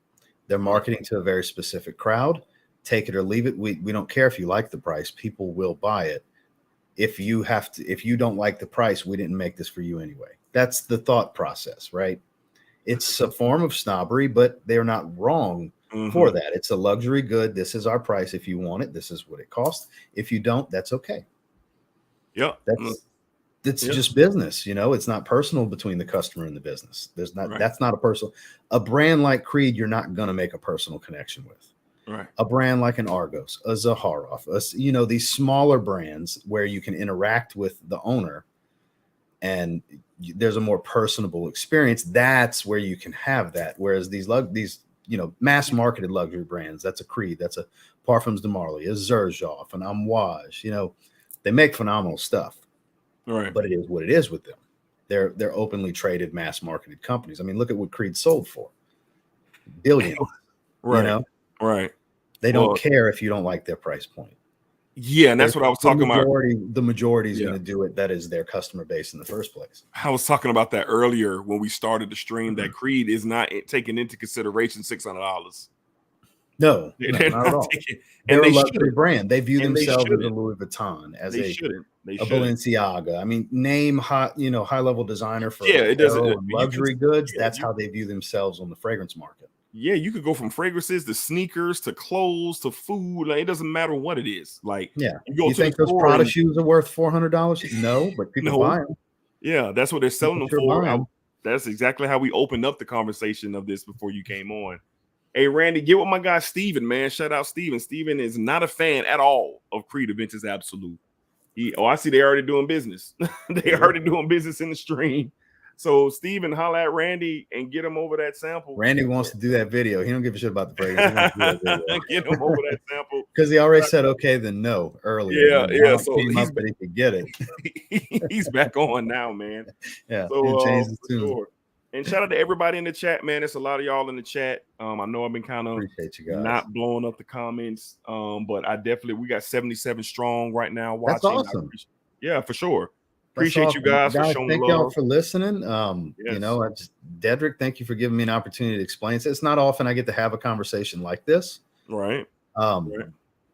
They're marketing to a very specific crowd. Take it or leave it. We don't care if you like the price. People will buy it. If you don't like the price, we didn't make this for you anyway. That's the thought process, right? It's a form of snobbery, but they're not wrong for that. It's a luxury good. This is our price. If you want it, this is what it costs. If you don't, that's okay. Yep. It's just business, you know. It's not personal between the customer and the business. There's not that's not a personal. A brand like Creed, you're not going to make a personal connection with. Right. A brand like an Argos, a Zaharoff, you know, these smaller brands where you can interact with the owner and there's a more personable experience. That's where you can have that. Whereas these you know, mass marketed luxury brands, that's a Creed, that's a Parfums de Marly, a Xerjoff, an Amouage, you know, they make phenomenal stuff. Right. But it is what it is with them. They're openly traded, mass marketed companies. I mean, look at what Creed sold for. Billions. Right. You know? Right. They don't care if you don't like their price point. Yeah, and that's what I was talking about. The majority is going to do it. That is their customer base in the first place. I was talking about that earlier when we started the stream, that Creed is not taking into consideration $600. No, not at all. They're a luxury brand. They view themselves as a Louis Vuitton, as a Balenciaga. I mean, name high level designer for luxury goods. That's how they view themselves on the fragrance market. Yeah, you could go from fragrances to sneakers to clothes to food. Like, it doesn't matter what it is. Like, you think those Prada shoes are worth $400? No, but people buy them. Yeah, that's what they're selling them for. That's exactly how we opened up the conversation of this before you came on. Hey, Randy, get with my guy Steven, man. Shout out Steven. Steven is not a fan at all of Creed Aventus ABSOLU. I see they already doing business. They already doing business in the stream. So Steven, holla at Randy and get him over that sample. Randy wants to do that video. He don't give a shit about the fragrance. Get him over that sample. Because he already said okay, then no earlier. Yeah. So he's up, but he could get it. He's back on now, man. Yeah. So sure. And shout out to everybody in the chat, man. There's a lot of y'all in the chat. I know I've been kind of not blowing up the comments, but we got 77 strong right now watching. That's awesome. Yeah, for sure. Appreciate you guys for showing thank love. Y'all for listening. You know, Dedrick, thank you for giving me an opportunity to explain. It's not often I get to have a conversation like this, right?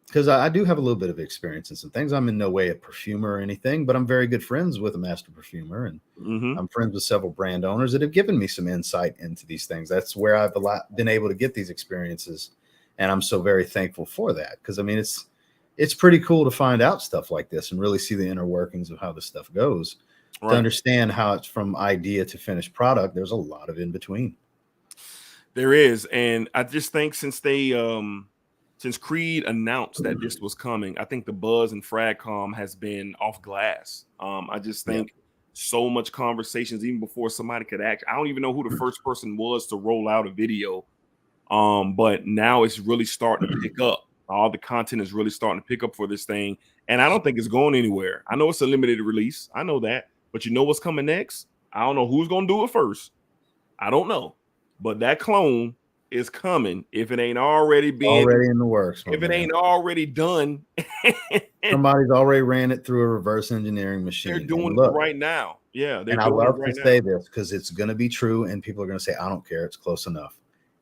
Because I do have a little bit of experience in some things. I'm in no way a perfumer or anything, but I'm very good friends with a master perfumer, and I'm friends with several brand owners that have given me some insight into these things. That's where I've been able to get these experiences, and I'm so very thankful for that. Because I mean, it's pretty cool to find out stuff like this and really see the inner workings of how this stuff goes. To understand how it's from idea to finished product, there's a lot of in between. There is, and I just think since Creed announced that this was coming, I think the buzz and Fragcom has been off glass. I just think so much conversations even before somebody could act. I don't even know who the first person was to roll out a video, but now it's really starting to pick up. All the content is really starting to pick up for this thing, and I don't think it's going anywhere. I know it's a limited release. I know that, but you know what's coming next? I don't know who's going to do it first. I don't know, but that clone is coming if it ain't already in the works. If it ain't already done, somebody's already ran it through a reverse engineering machine. They're doing it right now. Yeah, and I love to say this because it's going to be true, and people are going to say, "I don't care, it's close enough."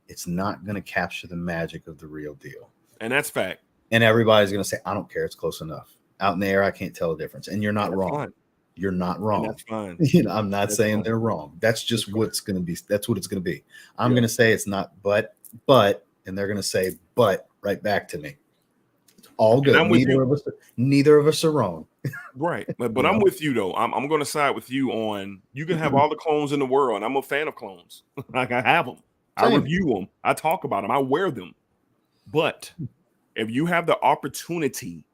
It's not going to capture the magic of the real deal. And that's fact. And everybody's going to say, I don't care. It's close enough. Out in the air, I can't tell the difference. And you're not wrong. Fine. You're not wrong. And that's fine. You know, I'm not saying they're wrong. That's just what's going to be. That's what it's going to be. I'm going to say it's not, but, and they're going to say, but right back to me. It's all good. Neither of us are wrong. Right. But I'm with you, though. I'm going to side with you on, you can have all the clones in the world. And I'm a fan of clones. Like, I have them. I review them. I talk about them. I wear them. But if you have the opportunity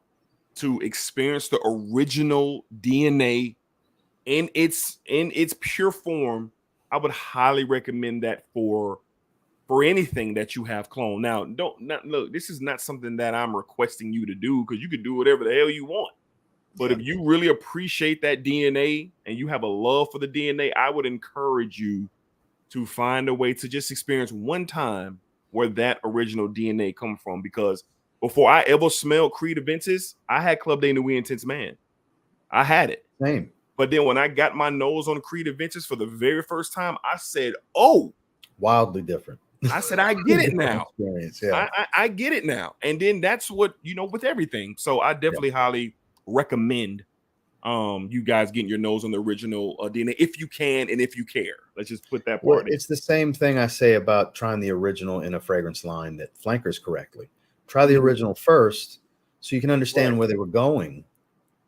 to experience the original DNA in its pure form, I would highly recommend that for anything that you have cloned. Now, look, this is not something that I'm requesting you to do, because you could do whatever the hell you want. But if you really appreciate that DNA and you have a love for the DNA, I would encourage you to find a way to just experience one time where that original DNA come from. Because before I ever smelled Creed Aventus, I had Club de Nuit Intense Man. I had it. Same. But then when I got my nose on Creed Aventus for the very first time, I said, oh. Wildly different. I said, I get it now. Yeah. I get it now. And then that's what, with everything. So I definitely highly recommend you guys getting your nose on the original DNA if you can and if you care. Let's just put that part in. It's the same thing I say about trying the original in a fragrance line that flankers correctly. Try the original first so you can understand where they were going,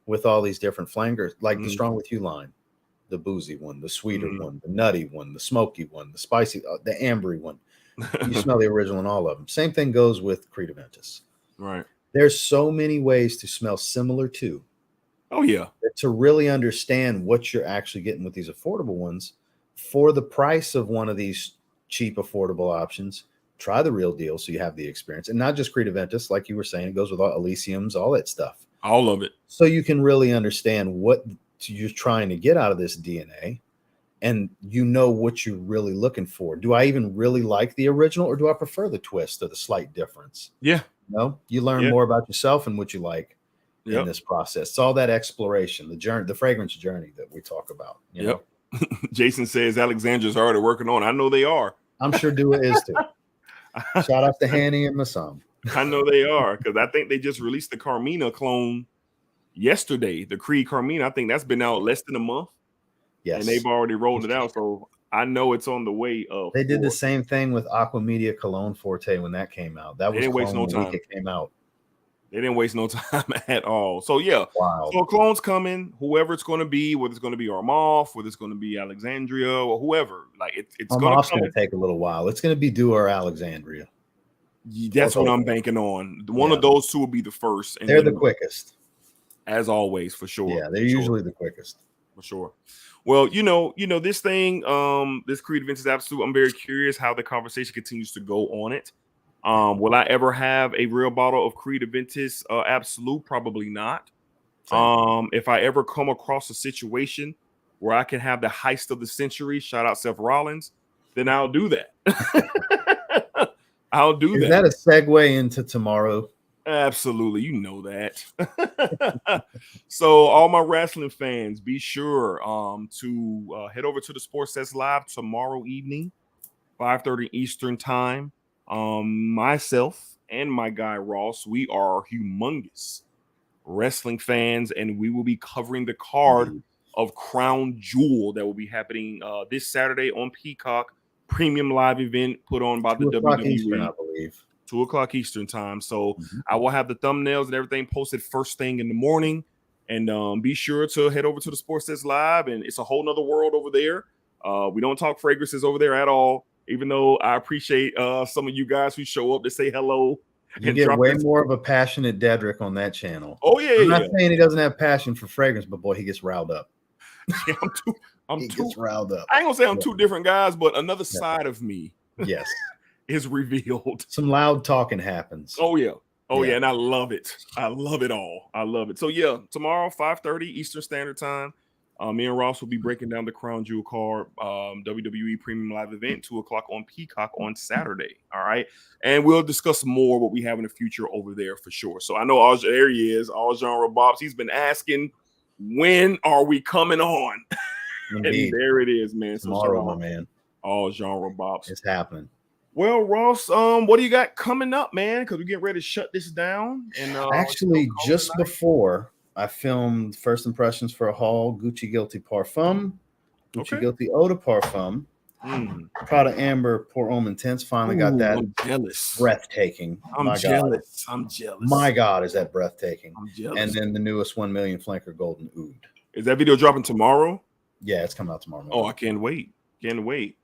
with all these different flankers, like the Mhm. Strong With You line, the boozy one, the sweeter Mhm. one, the nutty one, the smoky one, the spicy, the ambery one. You smell the original in all of them. Same thing goes with Creed Aventus. Right. There's so many ways to smell similar to, Oh yeah. to really understand what you're actually getting with these affordable ones for the price of one of these cheap, affordable options. Try the real deal so you have the experience, and not just Creed Aventus, like you were saying. It goes with all Elysiums, all that stuff. All of it. So you can really understand what you're trying to get out of this DNA, and you know what you're really looking for. Do I even really like the original, or do I prefer the twist or the slight difference? Yeah. No, you learn Yeah. more about yourself and what you like in Yep. this process. It's all that exploration, the journey, the fragrance journey that we talk about. You know? Jason says Alexandra's already working on it. I know they are. I'm sure Dua is too. Shout out to Hanny and Masam. I know they are, because I think they just released the Carmina clone yesterday. The Creed Carmina. I think that's been out less than a month. Yes. And they've already rolled it out. So I know it's on the way of. They did the same thing with Aqua Media Cologne Forte when that came out. That was didn't waste no clone the week time. it came out. They didn't waste no time at all. So yeah. Wow. So a clone's coming, whoever it's going to be, whether it's going to be Armaf, whether it's going to be Alexandria, or whoever. Like it's going to take a little while. It's going to be Dua or Alexandria. That's what I'm banking on. One of those two will be the first. And they're the quickest. As always, for sure. Yeah, they're usually the quickest. For sure. Well, you know, this thing, this Creed Aventus Absolute, I'm very curious how the conversation continues to go on it. Will I ever have a real bottle of Creed Aventus Absolute? Probably not. If I ever come across a situation where I can have the heist of the century, shout out Seth Rollins, then I'll do that. I'll do that. Is that a segue into tomorrow? Absolutely, you know that. So all my wrestling fans, be sure to head over to the Sports Sets Live tomorrow evening, 5:30 Eastern time. Myself and my guy Ross, we are humongous wrestling fans, and we will be covering the card of Crown Jewel that will be happening this Saturday on Peacock. Premium live event put on by the WWE. Eastern, I believe. 2 o'clock Eastern time. So I will have the thumbnails and everything posted first thing in the morning. And be sure to head over to the Sports Sets Live. And it's a whole nother world over there. We don't talk fragrances over there at all, even though I appreciate some of you guys who show up to say hello. You get way more of a passionate Dedrick on that channel. Oh, yeah. I'm not saying he doesn't have passion for fragrance, but boy, he gets riled up. Yeah, he gets riled up. I ain't gonna say I'm two different guys, but another side of me is revealed. Some loud talking happens. Oh yeah. And I love it. I love it all. I love it. So yeah, tomorrow 5:30 Eastern Standard Time, me and Ross will be breaking down the Crown Jewel card WWE Premium Live event 2 o'clock on Peacock on Saturday. All right, and we'll discuss more what we have in the future over there for sure. So I know there he is, all genre Bobs. He's been asking, when are we coming on? And there it is, man. So tomorrow, my man. All genre Bobs. It's happening. Well, Ross, what do you got coming up, man? Because we get ready to shut this down. And actually, just before I filmed First Impressions for a Haul, Gucci Guilty Parfum, Gucci Guilty Eau de Parfum, Prada Amber Pour Homme Intense. Finally got that. I'm jealous. Breathtaking. I'm jealous. I'm jealous. My God, is that breathtaking? I'm jealous. And then the newest 1 Million Flanker Golden Oud. Is that video dropping tomorrow? Yeah, it's coming out tomorrow. Oh, I can't wait. Can't wait.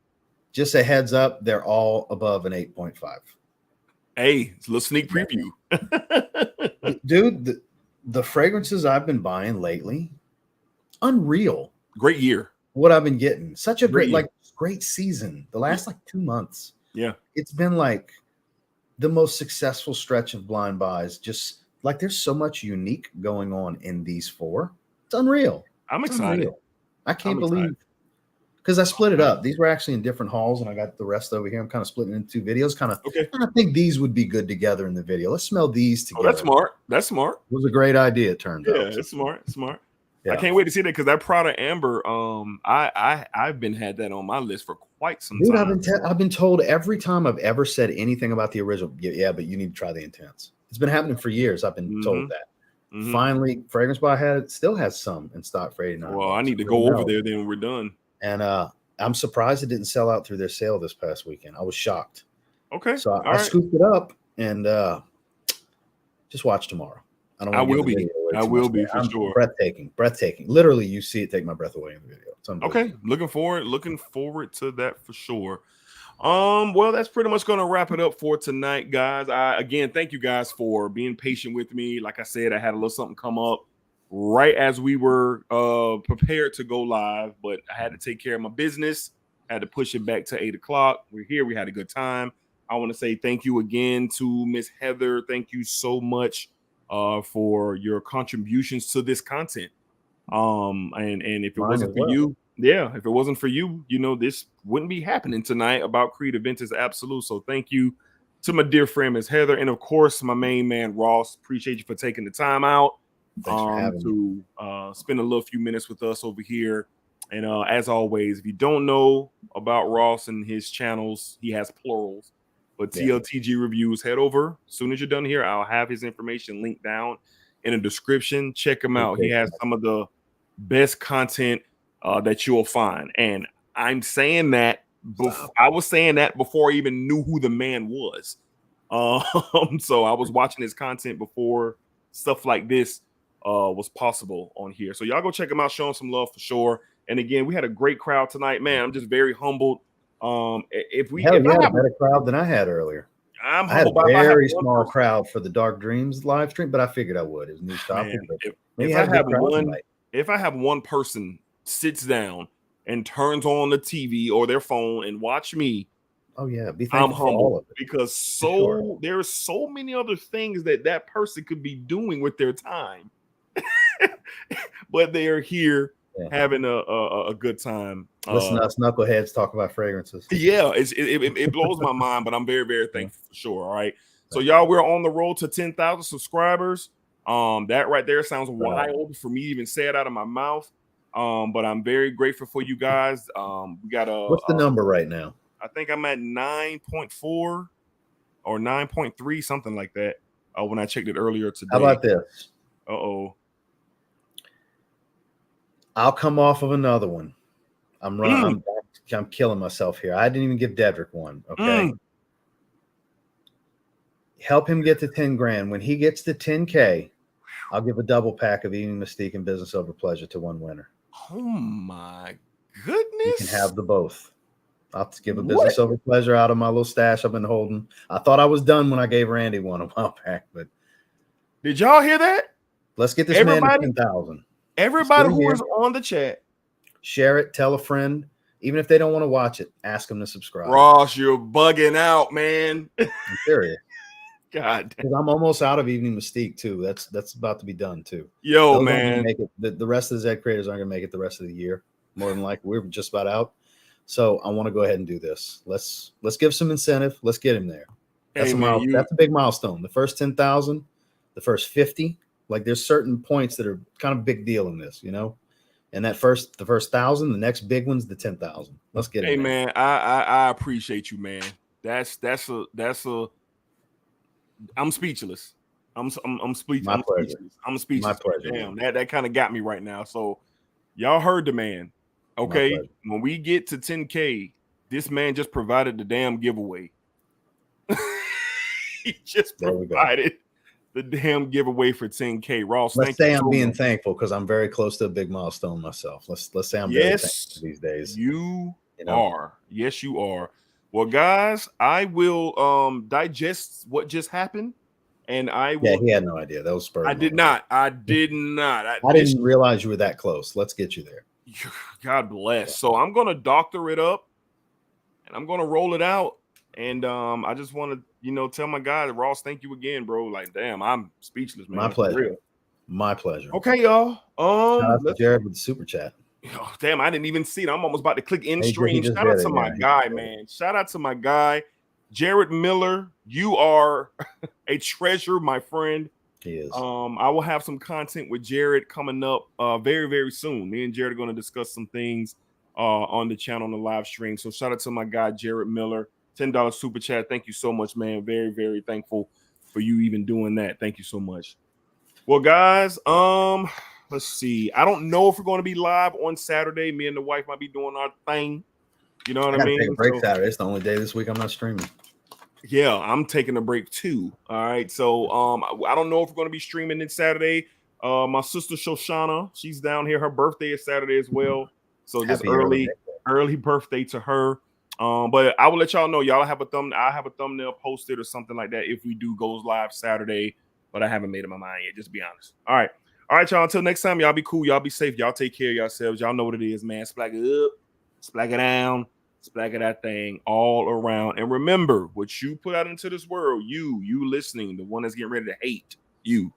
Just a heads up, they're all above an 8.5. Hey, it's a little sneak preview. Dude, the fragrances I've been buying lately, unreal. Great year. What I've been getting. Such a great season. The last 2 months. Yeah. It's been like the most successful stretch of blind buys. Just like there's so much unique going on in these 4. It's unreal. I'm excited. Unreal. I can't believe, because I split it up. These were actually in different hauls, and I got the rest over here. I'm kind of splitting it into 2 videos. I think these would be good together in the video. Let's smell these together. Oh, that's smart. That's smart. It was a great idea, it turned out. Yeah, it's smart. Smart. Yeah. I can't wait to see that, because that Prada Amber, I've been had that on my list for quite some time. I've been told every time I've ever said anything about the original, but you need to try the Intense. It's been happening for years. I've been told that. Finally, Fragrance Bar still has some in stock for $89. Well, I need to go over there then when we're done. And I'm surprised it didn't sell out through their sale this past weekend. I was shocked. Okay. So I scooped it up and just watch tomorrow. I don't I want to will give the be. video away I too will much, be man. for I'm sure. breathtaking. Literally, you see it take my breath away in the video. It's unbelievable. Okay, looking forward to that for sure. Well, that's pretty much gonna wrap it up for tonight, guys. Again, thank you guys for being patient with me. Like I said, I had a little something come up right as we were prepared to go live, but I had to take care of my business, had to push it back to 8 o'clock. We're here, we had a good time. I want to say thank you again to Miss Heather. Thank you so much for your contributions to this content. And if it wasn't for you, if it wasn't for you, this wouldn't be happening tonight about Creative Aventus ABSOLU. So thank you to my dear friend Miss Heather, and of course my main man Ross. Appreciate you for taking the time out to spend a little few minutes with us over here. And as always, if you don't know about Ross and his channels, he has plurals, but TLTG Reviews, head over as soon as you're done here. I'll have his information linked down in the description. Check him out. He has some of the best content that you'll find. And I'm saying that I was saying that before I even knew who the man was. So I was watching his content before stuff like this was possible on here. So y'all go check him out, show him some love for sure. And again, we had a great crowd tonight, man. I'm just very humbled. If I had a better crowd than I had earlier. I had a very small crowd for the Dark Dreams live stream, but I figured I would. It was a new topic. If I have one person sits down and turns on the TV or their phone and watch me, I'm humble because there's so many other things that person could be doing with their time, but they are here having a good time. Listen to us knuckleheads talk about fragrances. Yeah, it blows my mind, but I'm very, very thankful for sure. All right. So y'all, we're on the road to 10,000 subscribers. That right there sounds wild for me to even say it out of my mouth. But I'm very grateful for you guys. We got what's the number right now? I think I'm at 9.4 or 9.3, something like that. When I checked it earlier today. How about this? I'll come off of another one. I'm killing myself here. I didn't even give Dedrick one. Okay. Help him get to 10 grand. When he gets to 10K, I'll give a double pack of Evening Mystique and Business Over Pleasure to one winner. Oh my goodness. You can have the both. I'll give a Business Over Pleasure out of my little stash I've been holding. I thought I was done when I gave Randy one a while back, but did y'all hear that? Let's get this man to 10,000. Everybody who is on the chat, share it, tell a friend. Even if they don't want to watch it, ask them to subscribe. Ross, you're bugging out, man. I'm serious. God, because I'm almost out of Evening Mystique too. That's about to be done too. Yo, man, make it. The rest of the Zed creators aren't gonna make it the rest of the year. More than likely, we're just about out. So I want to go ahead and do this. Let's give some incentive. Let's get him there. That's that's a big milestone. The first 10,000, the first 50. Like there's certain points that are kind of big deal in this, And the first 1,000, the next big one's the 10,000. Let's get it. Hey man, I appreciate you, man. That's a. I'm speechless. I'm speechless. I'm speechless. My pleasure. Damn, that kind of got me right now. So y'all heard the man. Okay, when we get to 10K, this man just provided the damn giveaway. He just provided the damn giveaway for 10K. Ross, let's say I'm being thankful because I'm very close to a big milestone myself. Let's say I'm very thankful these days. You are. Yes, you are. Well, guys, I will digest what just happened, and I will. Yeah, he had no idea. That was spur. I did not. I didn't realize you were that close. Let's get you there. God bless. So I'm gonna doctor it up, and I'm gonna roll it out. And I just want to, tell my guy, Ross, thank you again, bro. Like, damn, I'm speechless, man. My pleasure. My pleasure. Okay, y'all. Shout out to Jared with the super chat. Oh, damn, I didn't even see it. I'm almost about to click in stream. Shout out to my guy, man. Shout out to my guy, Jared Miller. You are a treasure, my friend. He is. I will have some content with Jared coming up very, very soon. Me and Jared are going to discuss some things on the channel on the live stream. So shout out to my guy, Jared Miller. $10 super chat. Thank you so much, man. Very, very thankful for you even doing that. Thank you so much. Well, guys, let's see. I don't know if we're going to be live on Saturday. Me and the wife might be doing our thing. You know what I mean? Take a break Saturday. It's the only day this week I'm not streaming. Yeah, I'm taking a break too. All right. So I don't know if we're going to be streaming this Saturday. My sister Shoshana, she's down here. Her birthday is Saturday as well. So just Happy early birthday to her. But I will let y'all know. Y'all have I have a thumbnail posted or something like that if we do goes live Saturday. But I haven't made up my mind yet. Just be honest. All right, y'all. Until next time, y'all be cool. Y'all be safe. Y'all take care of yourselves. Y'all know what it is, man. Splack it up, splack it down, splack it that thing all around. And remember, what you put out into this world, you listening, the one that's getting ready to hate you.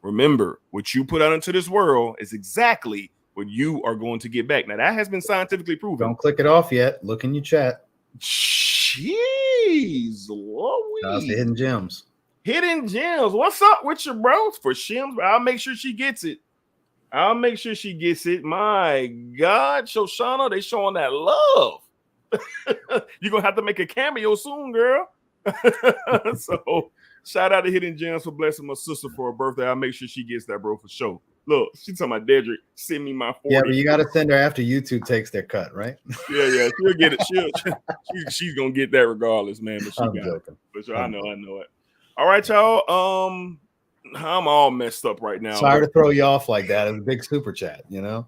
Remember, what you put out into this world is exactly what you are going to get back. Now, that has been scientifically proven. Don't click it off yet. Look in your chat. Jeez, How's the hidden gems? Hidden gems. What's up with you, bro? For Shims, I'll make sure she gets it. I'll make sure she gets it. My God, Shoshana, they showing that love. You're going to have to make a cameo soon, girl. So, shout out to Hidden Gems for blessing my sister for her birthday. I'll make sure she gets that, bro, for sure. Look, she's talking about Dedrick. Send me my 40. Yeah, but you got to send her after YouTube takes their cut, right? Yeah, she'll get it. She's gonna get that regardless, man. But I'm joking. But sure, I know it. All right, y'all. I'm all messed up right now. Sorry to throw you off like that. It was a big super chat, you know.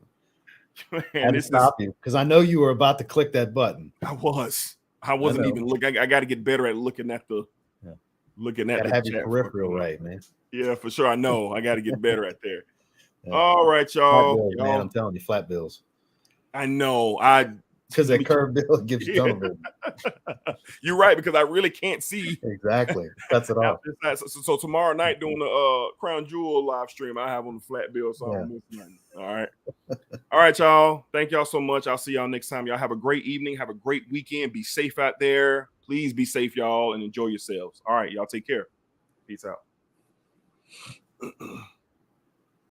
Man, this stop you because I know you were about to click that button. I wasn't even looking. I got to get better at looking at the. Yeah. Looking at the have your peripheral right, man. Yeah, for sure. I know. I got to get better at there. Yeah. All right, y'all. Man, I'm telling you, flat bills. I know. Because that curved bill gives you tunnel vision. You're right, because I really can't see. Exactly. Cuts it off. So tomorrow night doing the Crown Jewel live stream, I have on the flat bill, so I don't miss nothing. All right. All right, y'all. Thank y'all so much. I'll see y'all next time. Y'all have a great evening. Have a great weekend. Be safe out there. Please be safe, y'all, and enjoy yourselves. All right, y'all take care. Peace out.